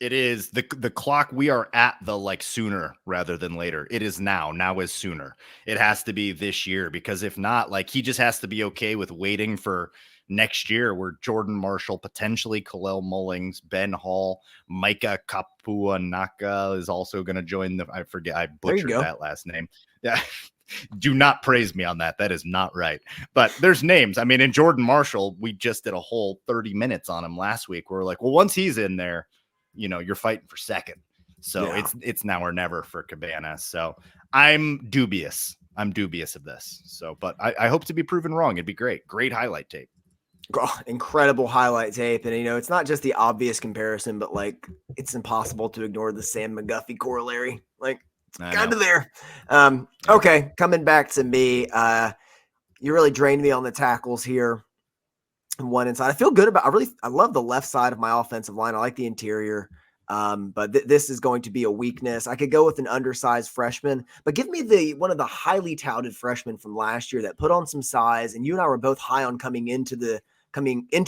It is the clock. We are at the sooner rather than later. It is now. Now is sooner. It has to be this year because if not, like he just has to be okay with waiting for next year where Jordan Marshall, potentially Kalel Mullings, Ben Hall, Micah Kapuanaka is also going to join I butchered that last name. Yeah. Do not praise me on that. That is not right. But there's names. I mean, in Jordan Marshall, we just did a whole 30 minutes on him last week. We're like, well, once he's in there, you're fighting for second. So it's now or never for Cabana. So I'm dubious of this. So, but I hope to be proven wrong. It'd be great. Great highlight tape.
Oh, incredible highlight tape. And, it's not just the obvious comparison, but like it's impossible to ignore the Sam McGuffey corollary. Like it's kind of there. Okay. Coming back to me, you really drained me on the tackles here. One inside. I feel good about, I love the left side of my offensive line. I like the interior. But this is going to be a weakness. I could go with an undersized freshman, but give me one of the highly touted freshmen from last year that put on some size. And you and I were both high on coming into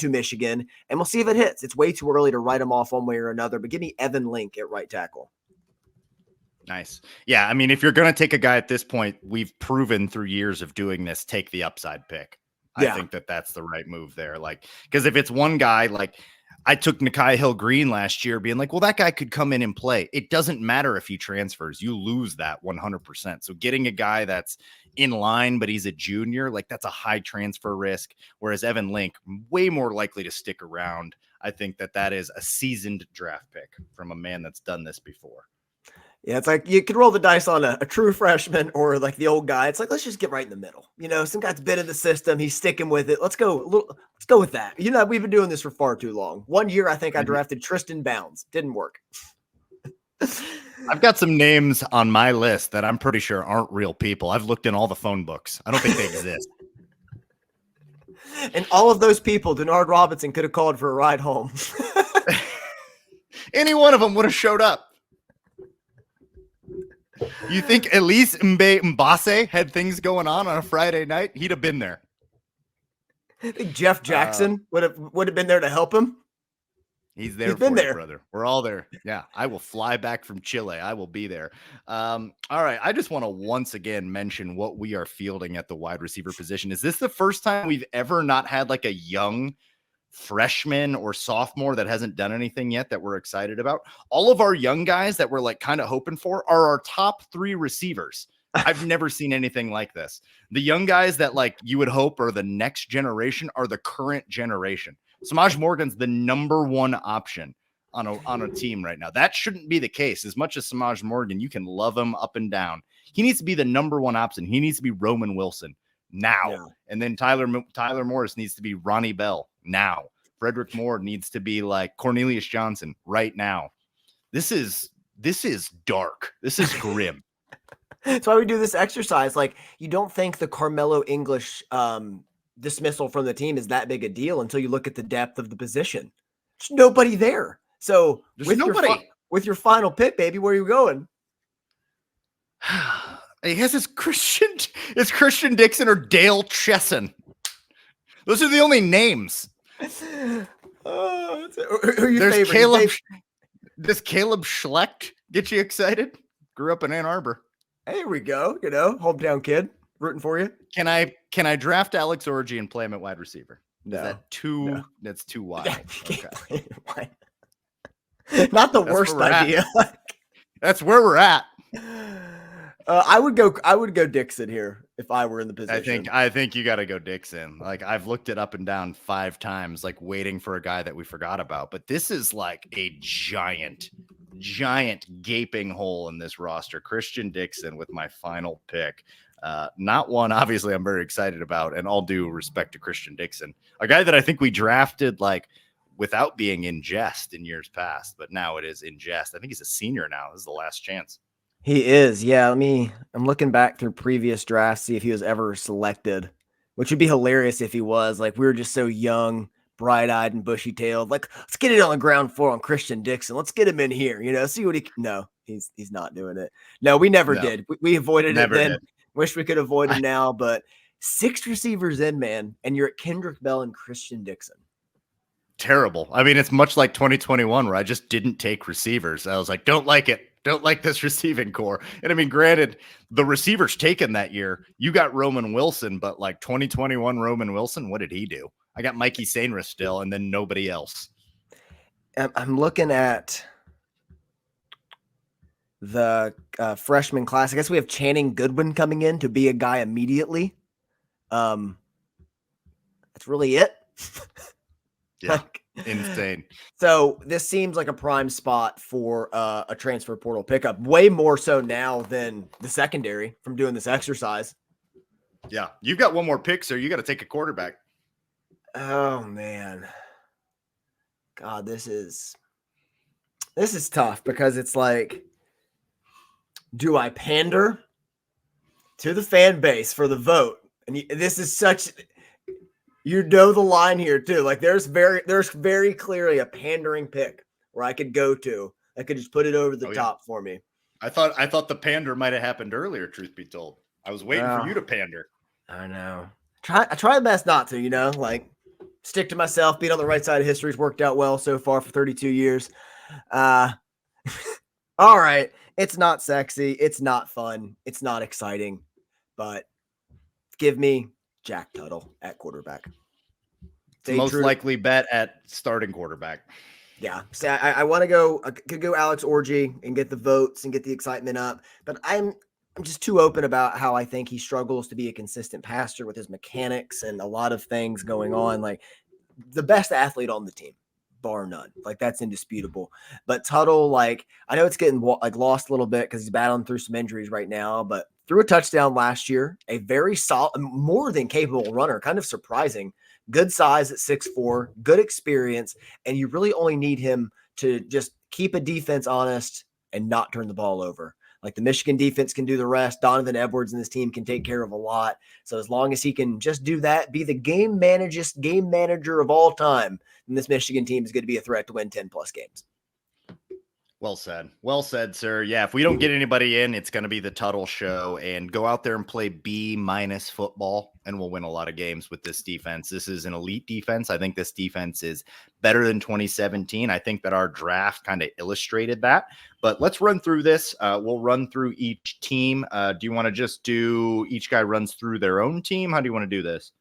Michigan, and we'll see if it hits. It's way too early to write them off one way or another, but give me Evan Link at right tackle.
Nice. Yeah. I mean, if you're going to take a guy at this point, we've proven through years of doing this, take the upside pick. I think that's the right move there. Like, because if it's one guy, like I took Nakai Hill-Green last year being like, well, that guy could come in and play. It doesn't matter if he transfers. You lose that 100%. So getting a guy that's in line, but he's a junior, like that's a high transfer risk. Whereas Evan Link, way more likely to stick around. I think that is a seasoned draft pick from a man that's done this before.
Yeah, it's like you could roll the dice on a true freshman or like the old guy. It's like, let's just get right in the middle. Some guy's been in the system. He's sticking with it. Let's go with that. We've been doing this for far too long. 1 year, I think I drafted Tristan Bounds. Didn't work.
I've got some names on my list that I'm pretty sure aren't real people. I've looked in all the phone books. I don't think they exist.
And all of those people, Denard Robinson could have called for a ride home.
Any one of them would have showed up. You think Elise Mbase had things going on a Friday night? He'd have been there.
I think Jeff Jackson would have been there to help him.
He's there for you, brother. We're all there. Yeah, I will fly back from Chile. I will be there. All right. I just want to once again mention what we are fielding at the wide receiver position. Is this the first time we've ever not had like a young freshman or sophomore that hasn't done anything yet that we're excited about? All of our young guys that we're like kind of hoping for are our top 3 receivers. I've never seen anything like this. The young guys that like you would hope are the next generation are the current generation. Samaj Morgan's the number 1 option on a team right now. That shouldn't be the case. As much as Samaj Morgan, you can love him up and down. He needs to be the number 1 option. He needs to be Roman Wilson now. Yeah. And then Tyler Morris needs to be Ronnie Bell now. Frederick Moore needs to be like Cornelius Johnson right now. This is dark. This is grim.
That's why we do this exercise. Like, you don't think the Carmelo English dismissal from the team is that big a deal until you look at the depth of the position. There's nobody there. So with your final pick, baby, where are you going?
I guess it's Christian Dixon or Dale Chesson. Those are the only names.
Who are your
There's
favorite?
Does Caleb Schlecht get you excited? Grew up in Ann Arbor.
There we go. Hometown kid rooting for you.
Can I draft Alex Orji and play him at wide receiver?
No.
Is that too? No. That's too wide.
Okay. Not the worst idea.
That's where we're at.
I would go Dixon here if I were in the position.
I think you got to go Dixon. Like, I've looked it up and down 5 times, like waiting for a guy that we forgot about. But this is like a giant gaping hole in this roster. Christian Dixon with my final pick. Not one, obviously, I'm very excited about, and all due respect to Christian Dixon, a guy that I think we drafted like without being in jest in years past, but now it is in jest. I think he's a senior now. This is the last chance.
He is. Yeah. I'm looking back through previous drafts, see if he was ever selected, which would be hilarious if he was. Like, we were just so young, bright-eyed and bushy-tailed. Like, let's get it on the ground floor on Christian Dixon. Let's get him in here, see what no, he's not doing it. No, we never did. We avoided it then. Did. Wish we could avoid him now, but 6 receivers in, man, and you're at Kendrick Bell and Christian Dixon.
Terrible. I mean, it's much like 2021 where I just didn't take receivers. I was like, don't like it. Don't like this receiving core. And I mean, granted, the receivers taken that year, you got Roman Wilson, but like 2021 Roman Wilson, what did he do? I got Mikey Sainris still, and then nobody else.
I'm looking at the freshman class. I guess we have Channing Goodwin coming in to be a guy immediately. That's really it.
Yeah, insane.
So this seems like a prime spot for a transfer portal pickup, way more so now than the secondary from doing this exercise.
Yeah, you've got one more pick, so you got to take a quarterback.
Oh man, God, this is tough because it's like, do I pander to the fan base for the vote? And this is such, the line here too. Like, there's very clearly a pandering pick where I could go to. I could just put it over the top for me.
I thought the pander might have happened earlier, truth be told. I was waiting for you to pander.
I know. I try my best not to, like, stick to myself. Being on the right side of history has worked out well so far for 32 years. All right. It's not sexy. It's not fun. It's not exciting. But give me Jack Tuttle at quarterback.
Most likely bet at starting quarterback.
Yeah. So I want to go. I could go Alex Orji and get the votes and get the excitement up. But I'm just too open about how I think he struggles to be a consistent passer with his mechanics and a lot of things going on. Like, the best athlete on the team, bar none. Like, that's indisputable. But Tuttle, like, I know it's getting lost a little bit because he's battling through some injuries right now, but threw a touchdown last year, a very solid, more than capable runner, kind of surprising. Good size at 6'4", good experience, and you really only need him to just keep a defense honest and not turn the ball over. Like the Michigan defense can do the rest. Donovan Edwards and this team can take care of a lot. So as long as he can just do that, be the game manager of all time, then this Michigan team is going to be a threat to win 10 plus games.
Well said. Well said, sir. Yeah, if we don't get anybody in, it's going to be the Tuttle show, and go out there and play B- football, and we'll win a lot of games with this defense. This is an elite defense. I think this defense is better than 2017. I think that our draft kind of illustrated that. But let's run through this. We'll run through each team. Do you want to just do each guy runs through their own team? How do you want to do this?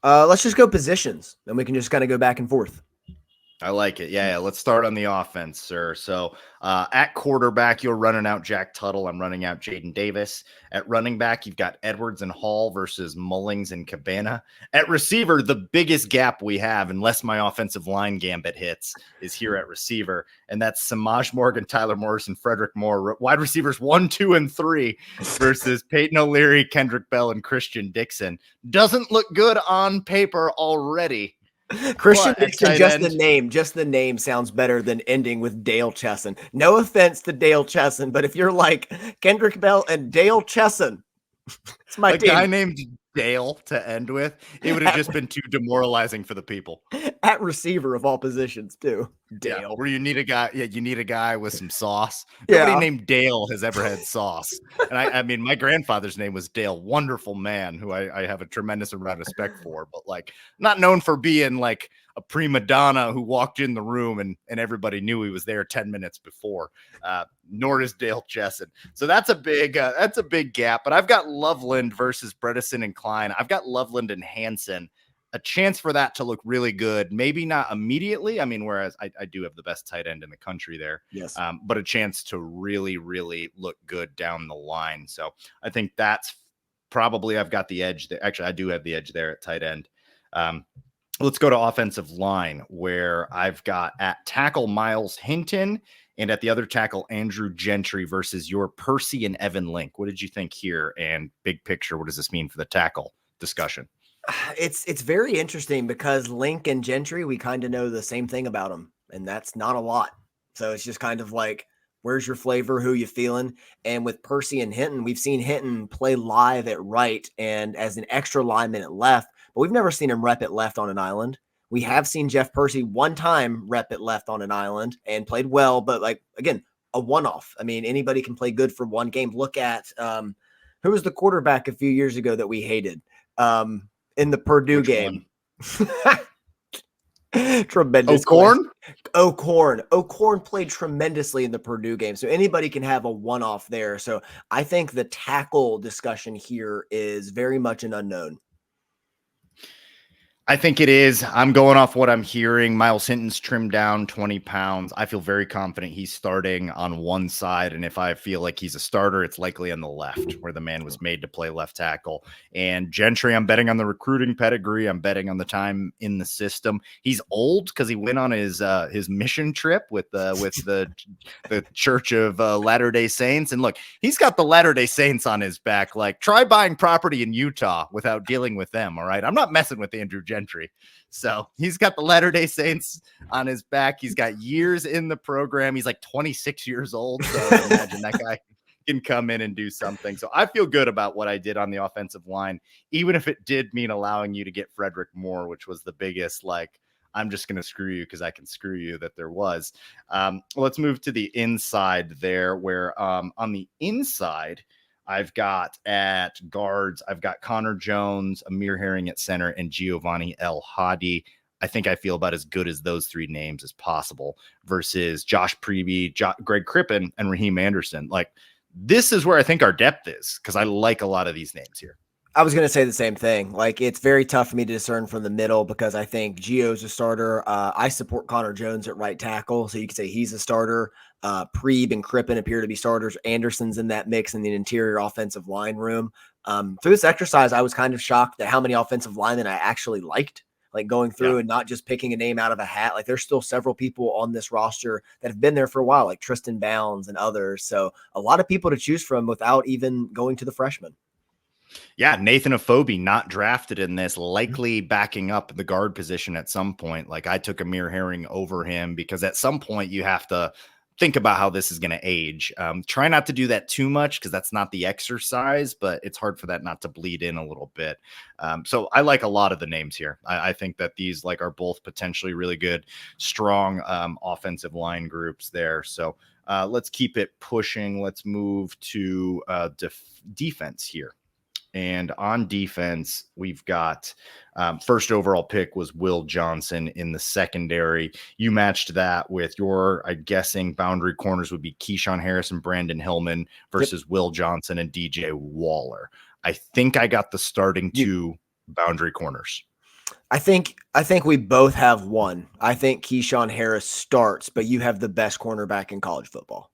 Let's just go positions, and we can just kind of go back and forth.
I like it. Yeah. Let's start on the offense, sir. So at quarterback, you're running out Jack Tuttle. I'm running out Jaden Davis. At running back, you've got Edwards and Hall versus Mullings and Cabana. At receiver, the biggest gap we have, unless my offensive line gambit hits, is here at receiver. And that's Samaj Morgan, Tyler Morris, and Frederick Moore. Wide receivers 1, 2, and 3 versus Peyton O'Leary, Kendrick Bell, and Christian Dixon. Doesn't look good on paper already.
Christian Dixon, just the name sounds better than ending with Dale Chesson. No offense to Dale Chesson, but if you're like Kendrick Bell and Dale Chesson, it's my team.
Guy named Dale to end with, it would have just been too demoralizing for the people.
At receiver of all positions too. Dale.
Yeah, where you need a guy, you need a guy with some sauce. Nobody named Dale has ever had sauce. And I mean, my grandfather's name was Dale, wonderful man who I have a tremendous amount of respect for, but like not known for being like a prima donna who walked in the room and everybody knew he was there 10 minutes before. Nor is Dale Chesson. So that's a big gap. But I've got Loveland versus Bredesen and Klein. I've got Loveland and Hansen. A chance for that to look really good. Maybe not immediately. I mean, whereas I do have the best tight end in the country there.
Yes.
But a chance to really, really look good down the line. So I think that's probably I've got the edge there. Actually, I do have the edge there at tight end. Let's go to offensive line, where I've got at tackle Miles Hinton and at the other tackle Andrew Gentry versus your Percy and Evan Link. What did you think here? And big picture, what does this mean for the tackle discussion?
It's very interesting because Link and Gentry, we kind of know the same thing about them, and that's not a lot. So it's just kind of like, where's your flavor? Who you feeling? And with Percy and Hinton, we've seen Hinton play live at right and as an extra lineman at left, but we've never seen him rep at left on an island. We have seen Jeff Percy one time rep at left on an island and played well, but like, again, a one-off. I mean, anybody can play good for one game. Look at who was the quarterback a few years ago that we hated in the Purdue game. Tremendous. O'Korn played tremendously in the Purdue game. So anybody can have a one-off there. So I think the tackle discussion here is very much an unknown.
I think it is. I'm going off what I'm hearing. Miles Hinton's trimmed down 20 pounds. I feel very confident he's starting on one side. And if I feel like he's a starter, it's likely on the left, where the man was made to play left tackle. And Gentry, I'm betting on the recruiting pedigree. I'm betting on the time in the system. He's old because he went on his mission trip with the Church of Latter-day Saints. And look, he's got the Latter-day Saints on his back. Like, try buying property in Utah without dealing with them. All right. I'm not messing with Andrew Gentry. So he's got the Latter-day Saints on his back. He's got years in the program. He's like 26 years old. So imagine that guy can come in and do something. So I feel good about what I did on the offensive line, even if it did mean allowing you to get Frederick Moore, which was the biggest, like, I'm just going to screw you because I can screw you that there was. Let's move to the inside there, where on the inside, I've got at guards, I've got Connor Jones, Amir Herring at center, and Giovanni El Hadi. I think I feel about as good as those three names as possible versus Josh Preby, Greg Crippen, and Raheem Anderson. Like, this is where I think our depth is, because I like a lot of these names here.
I was going to say the same thing. Like, it's very tough for me to discern from the middle because I think Gio's a starter. I support Connor Jones at right tackle, so you could say he's a starter. Prebe and Crippen appear to be starters. Anderson's in that mix in the interior offensive line room. Through this exercise, I was kind of shocked at how many offensive linemen I actually liked, like going through and not just picking a name out of a hat. Like, there's still several people on this roster that have been there for a while, like Tristan Bounds and others. So a lot of people to choose from without even going to the freshmen.
Yeah, Nathan Afobe not drafted in this, likely backing up the guard position at some point. Like, I took Amir Herring over him because at some point you have to think about how this is going to age. Try not to do that too much because that's not the exercise, but it's hard for that not to bleed in a little bit. So I like a lot of the names here. I think that these like are both potentially really good, strong offensive line groups there. So let's keep it pushing. Let's move to defense here. And on defense, we've got first overall pick was Will Johnson in the secondary. You matched that with your, I'm guessing, boundary corners would be Keyshawn Harris and Brandon Hillman versus Will Johnson and DJ Waller. I think I got the starting two boundary corners.
I think we both have one. I think Keyshawn Harris starts, but you have the best cornerback in college football.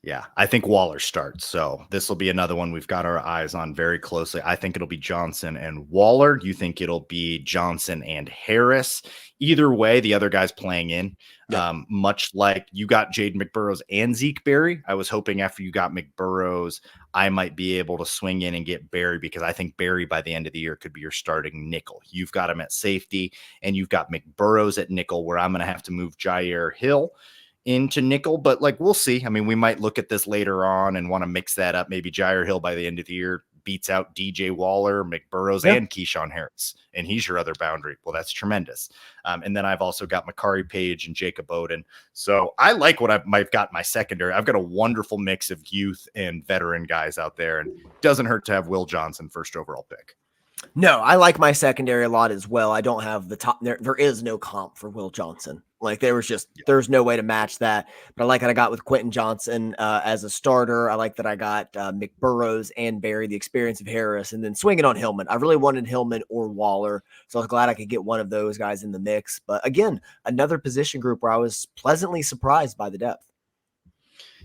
Yeah, I think Waller starts. So this will be another one we've got our eyes on very closely. I think it'll be Johnson and Waller. You think it'll be Johnson and Harris? Either way, the other guy's playing in. Yep. Much like you got Jade McBurrows and Zeke Berry. I was hoping after you got McBurrows, I might be able to swing in and get Berry because I think Berry by the end of the year could be your starting nickel. You've got him at safety and you've got McBurrows at nickel where I'm going to have to move Jair Hill into nickel, but like we'll see. I mean, we might look at this later on and want to mix that up. Maybe Jair Hill by the end of the year beats out DJ Waller, McBurrows, and Keyshawn Harris, and he's your other boundary. Well, that's tremendous. And then I've also got Makari Page and Jacob Oden. So I like what I've got in my secondary. I've got a wonderful mix of youth and veteran guys out there, and it doesn't hurt to have Will Johnson first overall pick.
No, I like my secondary a lot as well. I don't have the top there. There is no comp for Will Johnson. Like there's no way to match that. But I like that I got with Quentin Johnson as a starter. I like that I got McBurrows and Berry, the experience of Harris, and then swinging on Hillman. I really wanted Hillman or Waller, so I was glad I could get one of those guys in the mix. But again, another position group where I was pleasantly surprised by the depth.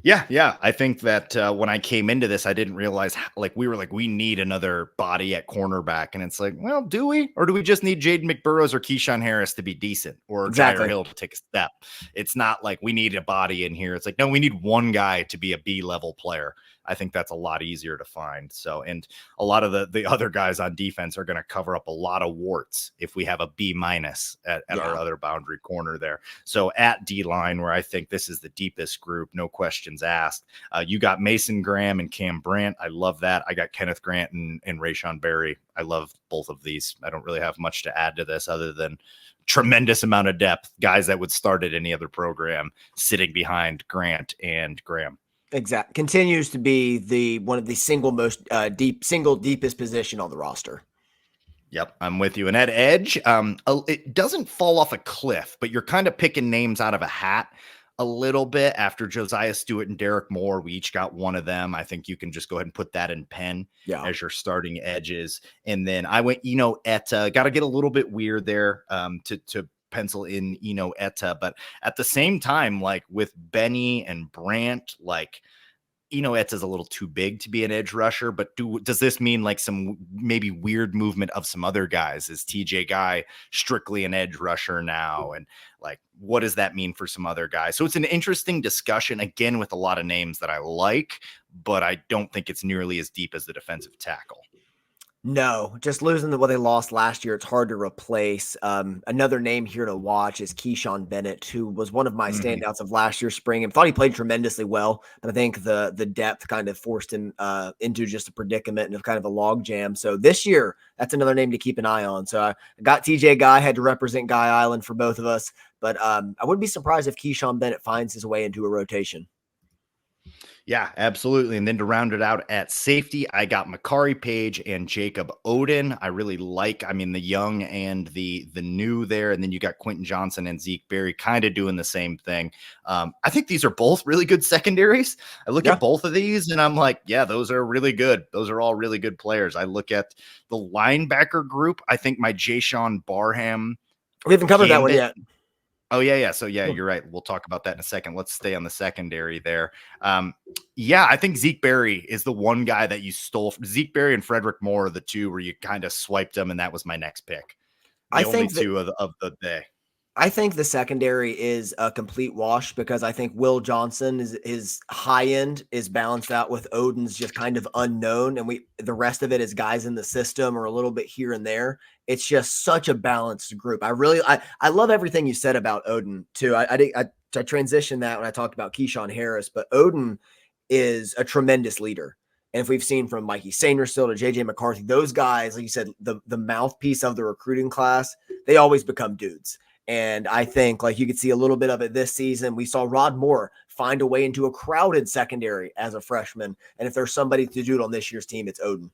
Yeah. I think that when I came into this, I didn't realize we need another body at cornerback. And it's like, well, do we? Or do we just need Jaden McBurrows or Keyshawn Harris to be decent or Jair Hill to take a step? It's not like we need a body in here. It's like, no, we need one guy to be a B-level player. I think that's a lot easier to find. So, and a lot of the other guys on defense are going to cover up a lot of warts if we have a B- at our other boundary corner there. So at D-line, where I think this is the deepest group, no questions asked. You got Mason Graham and Cam Brandt. I love that. I got Kenneth Grant and Rayshon Berry. I love both of these. I don't really have much to add to this other than tremendous amount of depth, guys that would start at any other program sitting behind Grant and Graham.
Exactly. Continues to be one of the deepest position on the roster.
Yep, I'm with you. And at edge, it doesn't fall off a cliff, but you're kind of picking names out of a hat a little bit. After Josiah Stewart and Derek Moore, we each got one of them. I think you can just go ahead and put that in pen as your starting edges. And then I went, Etta. Got to get a little bit weird there to pencil in Etta, but at the same time, like with Benny and Brandt, like Etta's a little too big to be an edge rusher, but does this mean like some maybe weird movement of some other guys? Is TJ Guy strictly an edge rusher now? And like, what does that mean for some other guys? So it's an interesting discussion, again, with a lot of names that I like, but I don't think it's nearly as deep as the defensive tackle.
No, just losing what they lost last year, it's hard to replace. Another name here to watch is Keyshawn Bennett, who was one of my standouts of last year's spring. I thought he played tremendously well, but I think the depth kind of forced him into just a predicament and of kind of a log jam. So this year, that's another name to keep an eye on. So I got TJ Guy, had to represent Guy Island for both of us, but I wouldn't be surprised if Keyshawn Bennett finds his way into a rotation.
Yeah, absolutely. And then to round it out at safety, I got Makari Page and Jacob Oden. I really like, the young and the new there. And then you got Quentin Johnson and Zeke Berry kind of doing the same thing. I think these are both really good secondaries. I look at both of these and I'm like, yeah, those are really good. Those are all really good players. I look at the linebacker group. I think my Jayshawn Barham.
We haven't covered that one yet.
Oh, yeah. So, you're right. We'll talk about that in a second. Let's stay on the secondary there. I think Zeke Berry is the one guy that you stole. Zeke Berry and Frederick Moore are the two where you kind of swiped them, and that was my next pick. I think two of the day.
I think the secondary is a complete wash because I think Will Johnson is high end is balanced out with Odin's just kind of unknown, and the rest of it is guys in the system or a little bit here and there. It's just such a balanced group. I love everything you said about Odin too. I transitioned that when I talked about Keyshawn Harris, but Odin is a tremendous leader. And if we've seen from Mikey Sainristil to JJ McCarthy, those guys, like you said, the mouthpiece of the recruiting class, they always become dudes. And I think like you could see a little bit of it this season. We saw Rod Moore find a way into a crowded secondary as a freshman. And if there's somebody to do it on this year's team, it's Odin.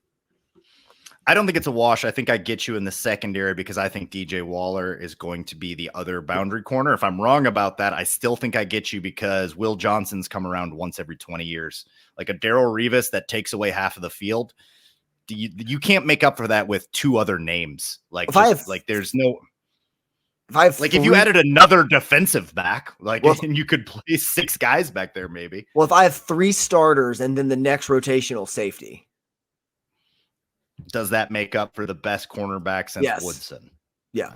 I don't think it's a wash. I think I get you in the secondary because I think DJ Waller is going to be the other boundary corner. If I'm wrong about that, I still think I get you because Will Johnson's come around once every 20 years. Like a Darrell Rivas that takes away half of the field. You can't make up for that with two other names. Like, there's no... If you added another defensive back, and you could play 6 guys back there, maybe.
Well, if I have 3 starters and then the next rotational safety,
does that make up for the best cornerback since Woodson?
Yeah,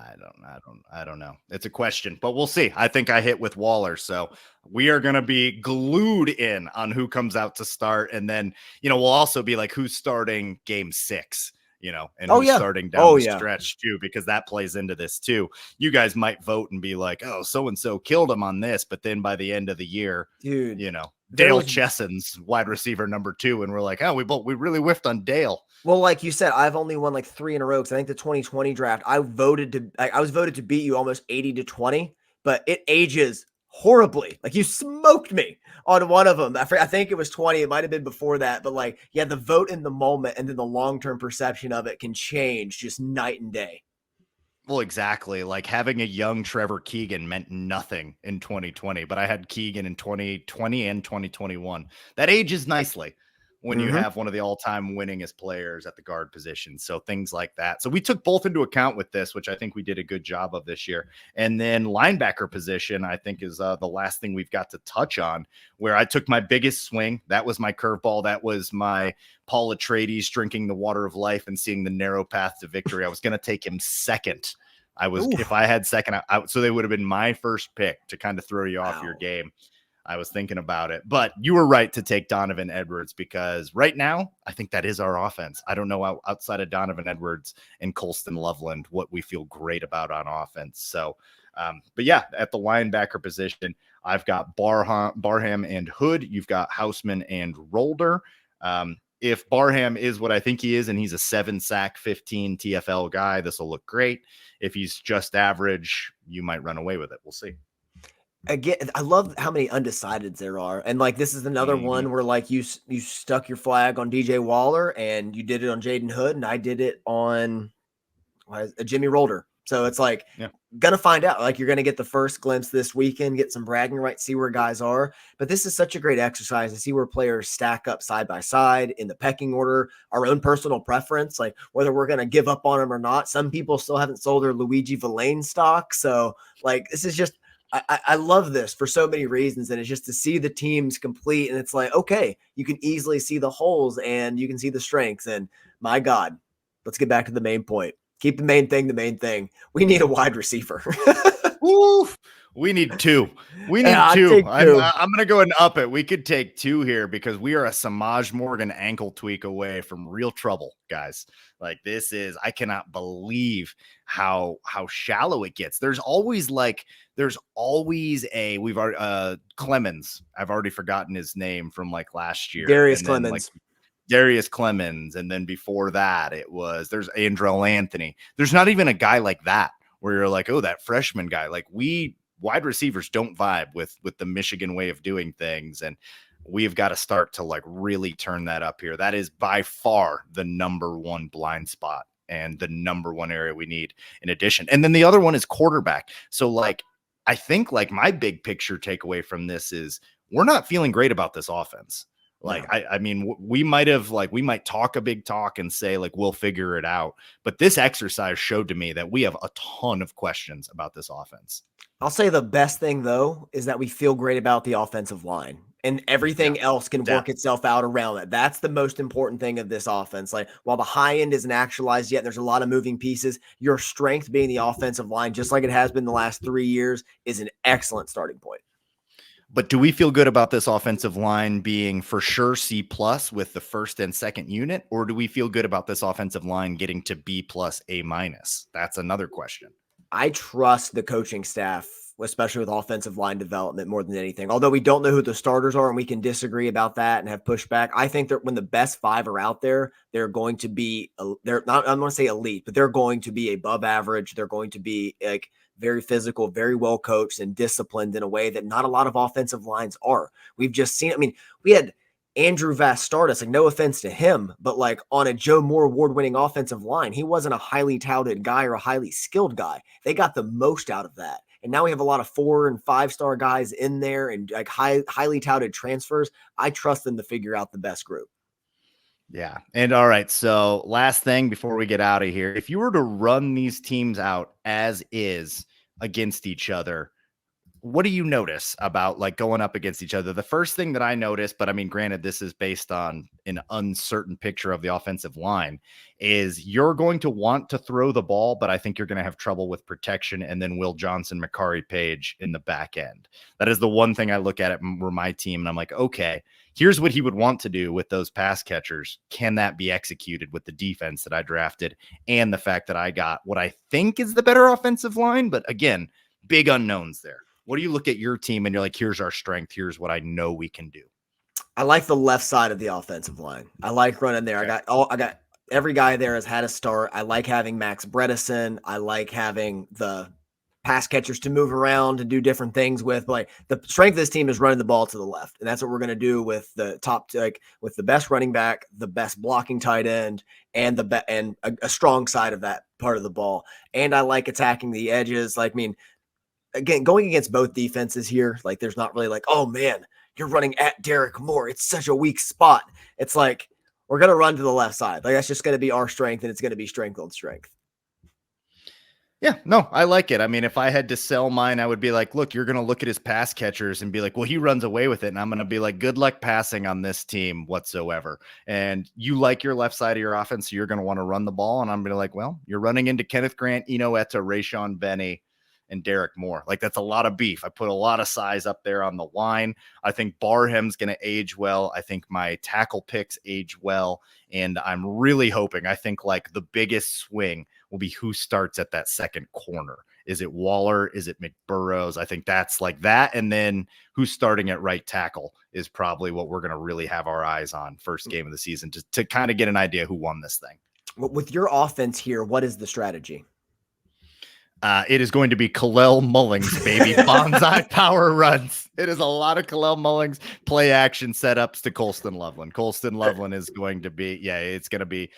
I don't know. It's a question, but we'll see. I think I hit with Waller, so we are going to be glued in on who comes out to start, and then we'll also be like, who's starting game 6. And who's starting down the stretch too, because that plays into this too. You guys might vote and be like, oh, so-and-so killed him on this. But then by the end of the year,
dude,
Dale Chesson's wide receiver number 2. And we're like, oh, we really whiffed on Dale.
Well, like you said, I've only won like 3 in a row. Cause I think the 2020 draft, I was voted to beat you almost 80-20, but it ages horribly. Like you smoked me on one of them. I think it was 20. It might've been before that, but the vote in the moment and then the long-term perception of it can change just night and day.
Well, exactly. Like having a young Trevor Keegan meant nothing in 2020, but I had Keegan in 2020 and 2021. That ages nicely when you have one of the all-time winningest players at the guard position. So things like that. So we took both into account with this, which I think we did a good job of this year. And then linebacker position, I think is the last thing we've got to touch on, where I took my biggest swing. That was my curveball. That was my Paul Atreides drinking the water of life and seeing the narrow path to victory. I was going to take him second. If I had second, so they would have been my first pick to kind of throw you off your game. I was thinking about it, but you were right to take Donovan Edwards because right now I think that is our offense. I don't know outside of Donovan Edwards and Colston Loveland what we feel great about on offense. So, but yeah, at the linebacker position, I've got Barham and Hood. You've got Houseman and Rolder. If Barham is what I think he is, and he's a 7-sack, 15 TFL guy, this will look great. If he's just average, you might run away with it. We'll see.
Again, I love how many undecideds there are. And this is another one where you stuck your flag on DJ Waller and you did it on Jaden Hood and I did it on Jimmy Rolder. So it's gonna find out. You're gonna get the first glimpse this weekend, get some bragging rights, see where guys are. But this is such a great exercise to see where players stack up side by side in the pecking order, our own personal preference, whether we're gonna give up on them or not. Some people still haven't sold their Luigi Villain stock. So this is just I love this for so many reasons. And it's just to see the teams complete. And it's okay, you can easily see the holes and you can see the strengths. And my God, let's get back to the main point. Keep the main thing the main thing. We need a wide receiver.
Woo! We need 2. We need 2. I'm going to go and up it. We could take 2 here because we are a Samaj Morgan ankle tweak away from real trouble, guys. This is, I cannot believe how shallow it gets. There's always Clemens. I've already forgotten his name from last year.
Darius Clemens.
Darius Clemens. And then before that, there's Andrell Anthony. There's not even a guy like that where you're like, oh, that freshman guy. We wide receivers don't vibe with the Michigan way of doing things. And we've got to start to really turn that up here. That is by far the number 1 blind spot and the number 1 area we need in addition. And then the other one is quarterback. So I think my big picture takeaway from this is we're not feeling great about this offense. I mean, we might talk a big talk and say we'll figure it out. But this exercise showed to me that we have a ton of questions about this offense.
I'll say the best thing though, is that we feel great about the offensive line. and everything else can work
Depth.
itself out around it. That's the most important thing of this offense. Like, while the high end isn't actualized yet, there's a lot of moving pieces. Your strength being the offensive line, just like it has been the last 3 years, is an excellent starting point.
But do we feel good about this offensive line being for sure C plus with the first and second unit, or do we feel good about this offensive line getting to B plus A minus? That's another question.
I trust the coaching staff, especially with offensive line development, more than anything. Although we don't know who the starters are and we can disagree about that and have pushback, I think that when the best 5 are out there, they're going to be, they're not, I'm going to say elite, but they're going to be above average. They're going to be like very physical, very well coached and disciplined in a way that not a lot of offensive lines are. We've just seen, I mean, we had Andrew Vastardis, like, no offense to him, but like on a Joe Moore award-winning offensive line, he wasn't a highly touted guy or a highly skilled guy. They got the most out of that. And now we have a lot of 4 and 5-star guys in there and like highly touted transfers. I trust them to figure out the best group.
Yeah. And all right. So last thing before we get out of here, if you were to run these teams out as is against each other, what do you notice about like going up against each other? The first thing that I noticed, but I mean, granted, this is based on an uncertain picture of the offensive line, is you're going to want to throw the ball, but I think you're going to have trouble with protection. And then Will Johnson, Makari Page in the back end. That is the one thing I look at for my team. And I'm like, okay, here's what he would want to do with those pass catchers. Can that be executed with the defense that I drafted and the fact that I got what I think is the better offensive line? But again, big unknowns there. What do you look at your team and you're like, here's our strength. Here's what I know we can do.
I like the left side of the offensive line. I like running there.
Okay.
I got every guy there has had a start. I like having Max Bredesen. I like having the pass catchers to move around and do different things with. Like, the strength of this team is running the ball to the left. And that's what we're going to do with the top, like with the best running back, the best blocking tight end, and a strong side of that part of the ball. And I like attacking the edges. Like, I mean, again, going against both defenses here, like, there's not really like, oh man, you're running at Derek Moore, it's such a weak spot. It's like, we're going to run to the left side. Like, that's just going to be our strength, and it's going to be strength on strength.
Yeah, no, I like it. I mean, if I had to sell mine, I would be like, look, you're going to look at his pass catchers and be like, well, he runs away with it. And I'm going to be like, good luck passing on this team whatsoever. And you like your left side of your offense, so you're going to want to run the ball. And I'm going to like, well, you're running into Kenneth Grant, Eno Etta, Rayshon Benny, and Derek Moore. Like, that's a lot of beef. I put a lot of size up there on the line. I think Barham's going to age well. I think my tackle picks age well. And I'm really hoping, I think like the biggest swing will be who starts at that second corner. Is it Waller? Is it McBurrows? I think that's like that. And then who's starting at right tackle is probably what we're going to really have our eyes on first game of the season, just to kind of get an idea who won this thing.
With your offense here, what is the strategy?
It is going to be Kalel Mullings, baby. Bonsai power runs. It is a lot of Kalel Mullings play action setups to Colston Loveland. Colston Loveland is going to be, it's going to be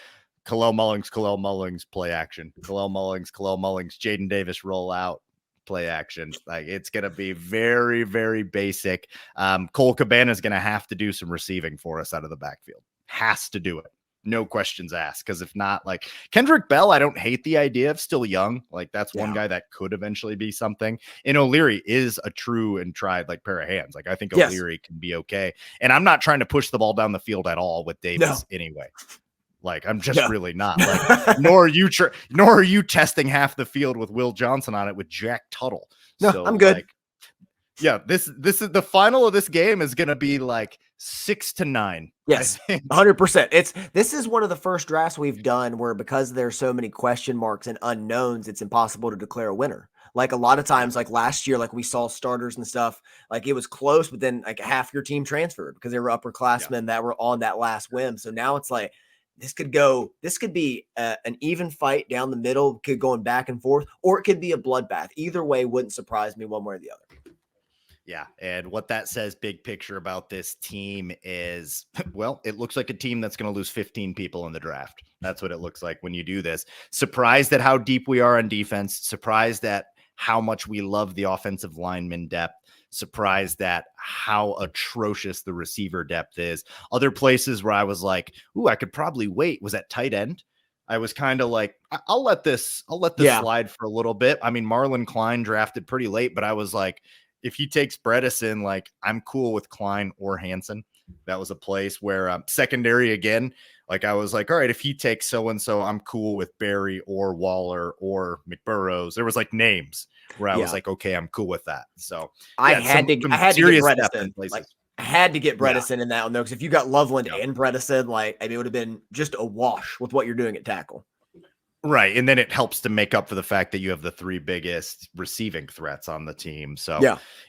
Kalel Mullings, play action. Kalel Mullings, Jaden Davis roll out, play action. Like, it's going to be very, very basic. Cole Cabana is going to have to do some receiving for us out of the backfield. Has to do it. No questions asked. Because if not, like Kendrick Bell, I don't hate the idea of, still young. Like, that's one guy that could eventually be something. And O'Leary is a true and tried like pair of hands. Like, I think O'Leary can be okay. And I'm not trying to push the ball down the field at all with Davis anyway. Like, I'm just really not. Like, nor are you testing half the field with Will Johnson on it with Jack Tuttle.
No,
so,
I'm good.
Like, yeah, this is the final of this game is going to be like 6-9.
Yes, 100%. This is one of the first drafts we've done where, because there's so many question marks and unknowns, it's impossible to declare a winner. Like, a lot of times, like last year, like we saw starters and stuff, like it was close, but then like half your team transferred because they were upperclassmen that were on that last whim. So now it's like, this could be an even fight down the middle, could going back and forth, or it could be a bloodbath. Either way wouldn't surprise me one way or the other.
Yeah. And what that says big picture about this team is, well, it looks like a team that's going to lose 15 people in the draft. That's what it looks like when you do this. Surprised at how deep we are on defense. Surprised at how much we love the offensive lineman depth. Surprised at how atrocious the receiver depth is. Other places where I was like, ooh, I could probably wait was at tight end. I was kind of like, I'll let this slide for a little bit. I mean, Marlon Klein drafted pretty late, but I was like, if he takes Bredesen, like I'm cool with Klein or Hansen. That was a place where secondary again. Like I was like, all right, if he takes so-and-so, I'm cool with Barry or Waller or McBurrows. There was like names where I was like, okay, I'm cool with that. So
I had to get Bredesen. Like I had to get Bredesen in that one though, because if you got Loveland and Bredesen, like I mean, it would have been just a wash with what you're doing at tackle.
Right. And then it helps to make up for the fact that you have the three biggest receiving threats on the team. So,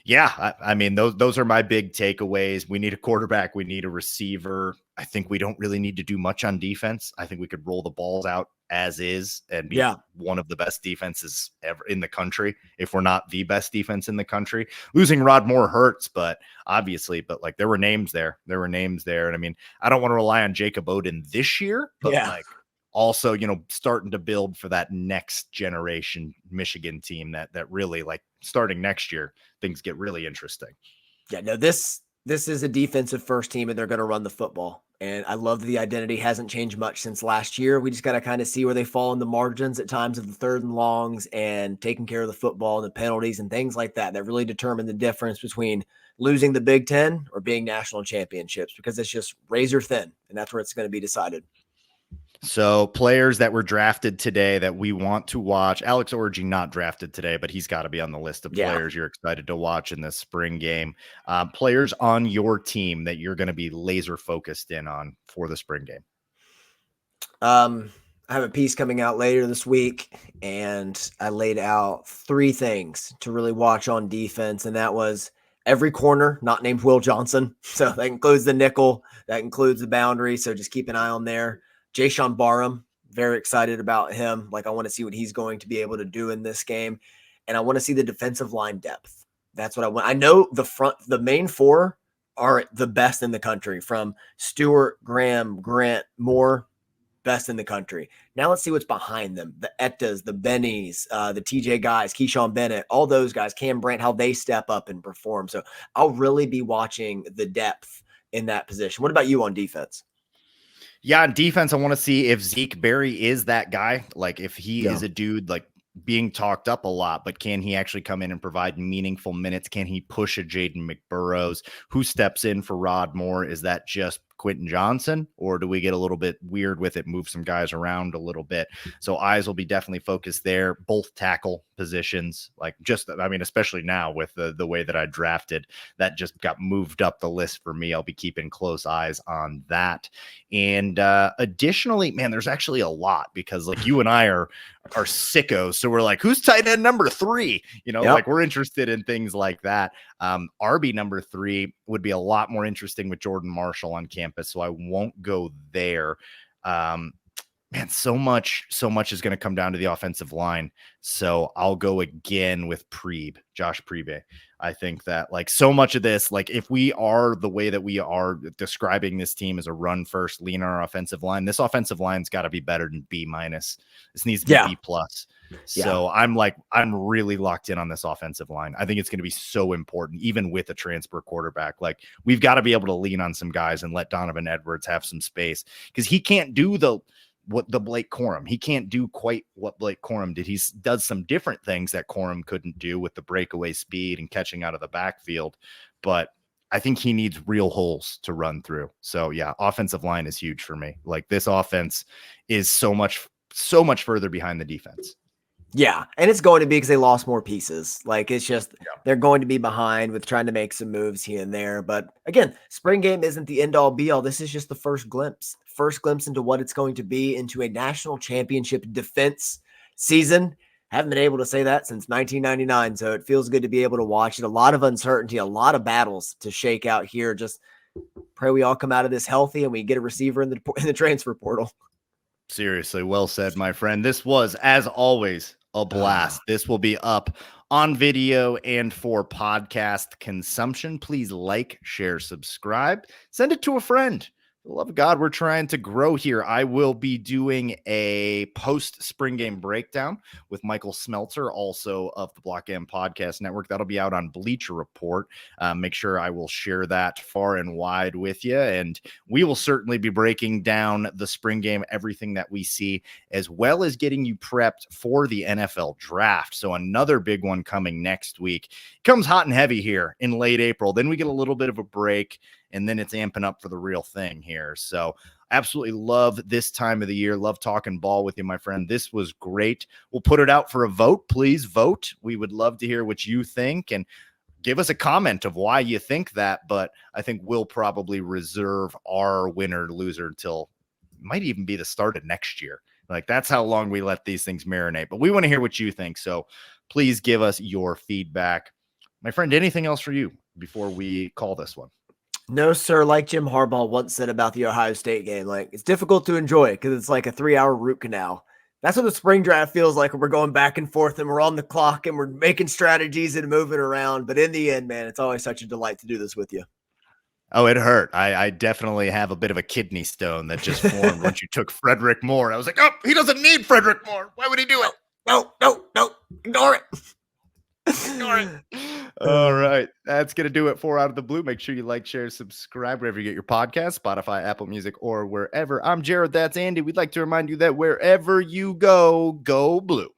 I mean, those are my big takeaways. We need a quarterback. We need a receiver. I think we don't really need to do much on defense. I think we could roll the balls out as is and be one of the best defenses ever in the country. If we're not the best defense in the country, losing Rod Moore hurts, but like there were names there. And I mean, I don't want to rely on Jacob Oden this year, but like, also, starting to build for that next generation Michigan team that really like starting next year, things get really interesting.
Yeah, no, this is a defensive first team and they're going to run the football. And I love that the identity hasn't changed much since last year. We just got to kind of see where they fall in the margins at times of the third and longs and taking care of the football and the penalties and things like that really determine the difference between losing the Big Ten or being national championships, because it's just razor thin and that's where it's going to be decided.
So players that were drafted today that we want to watch. Alex Orji not drafted today, but he's got to be on the list of players you're excited to watch in this spring game. Players on your team that you're going to be laser focused in on for the spring game.
I have a piece coming out later this week, and I laid out 3 things to really watch on defense, and that was every corner not named Will Johnson. So that includes the nickel, that includes the boundary. So just keep an eye on there. Jayshon Barham, very excited about him. Like I want to see what he's going to be able to do in this game. And I want to see the defensive line depth. That's what I want. I know the main 4 are the best in the country, from Stewart, Graham, Grant, Moore, best in the country. Now let's see what's behind them. The Ettas, the Bennies, the TJ guys, Keyshawn Bennett, all those guys, Cam Brandt, how they step up and perform. So I'll really be watching the depth in that position. What about you on defense?
Yeah, on defense, I want to see if Zeke Berry is that guy. Like if he is a dude like being talked up a lot, but can he actually come in and provide meaningful minutes? Can he push a Jaden McBurrows? Who steps in for Rod Moore? Is that just Quentin Johnson, or do we get a little bit weird with it, move some guys around a little bit? So eyes will be definitely focused there. Both tackle positions, especially now with the way that I drafted, that just got moved up the list for me. I'll be keeping close eyes on that. And additionally, man, there's actually a lot, because like you and I are sickos. So we're like, who's tight end number 3? Like we're interested in things like that. RB number 3 would be a lot more interesting with Jordan Marshall on campus, so I won't go there. Man, so much is going to come down to the offensive line. So I'll go again with Josh Priebe. I think that like so much of this, like if we are the way that we are describing this team as a run first, lean on our offensive line, this offensive line's got to be better than B-. This needs to be B+. So I'm really locked in on this offensive line. I think it's going to be so important, even with a transfer quarterback. Like we've got to be able to lean on some guys and let Donovan Edwards have some space, because he can't do the Blake Corum. He can't do quite what Blake Corum did. He does some different things that Corum couldn't do with the breakaway speed and catching out of the backfield. But I think he needs real holes to run through. So yeah, offensive line is huge for me. Like this offense is so much further behind the defense.
Yeah, and it's going to be because they lost more pieces. Like it's just they're going to be behind with trying to make some moves here and there. But again, spring game isn't the end all be all. This is just the first glimpse into what it's going to be, into a national championship defense season. Haven't been able to say that since 1999, so it feels good to be able to watch it. A lot of uncertainty, a lot of battles to shake out here. Just pray we all come out of this healthy and we get a receiver in the transfer portal.
Seriously, well said, my friend. This was, as always, a blast. This will be up on video and for podcast consumption. Please like, share, subscribe, send it to a friend. For the love of God, we're trying to grow here. I will be doing a post spring game breakdown with Michael Smelter, also of the Block M Podcast Network. That'll be out on Bleacher Report. Make sure I will share that far and wide with you. And we will certainly be breaking down the spring game, everything that we see, as well as getting you prepped for the NFL draft. So another big one coming next week. Comes hot and heavy here in late April. Then we get a little bit of a break, and then it's amping up for the real thing here. So absolutely love this time of the year. Love talking ball with you, my friend. This was great. We'll put it out for a vote. Please vote. We would love to hear what you think, and give us a comment of why you think that. But I think we'll probably reserve our winner loser until might even be the start of next year. Like, that's how long we let these things marinate. But we want to hear what you think. So please give us your feedback. My friend, anything else for you before we call this one?
No, sir. Like Jim Harbaugh once said about the Ohio State game, like, it's difficult to enjoy because it's like a 3-hour root canal. That's what the spring draft feels like when we're going back and forth and we're on the clock and we're making strategies and moving around. But in the end, man, it's always such a delight to do this with you.
Oh, it hurt. I definitely have a bit of a kidney stone that just formed once you took Frederick Moore. I was like, oh, he doesn't need Frederick Moore. Why would he do it?
No. Ignore it.
Ignore it. All right. That's going to do it for Out of the Blue. Make sure you like, share, subscribe wherever you get your podcast, Spotify, Apple Music, or wherever. I'm Jared. That's Andy. We'd like to remind you that wherever you go, go blue.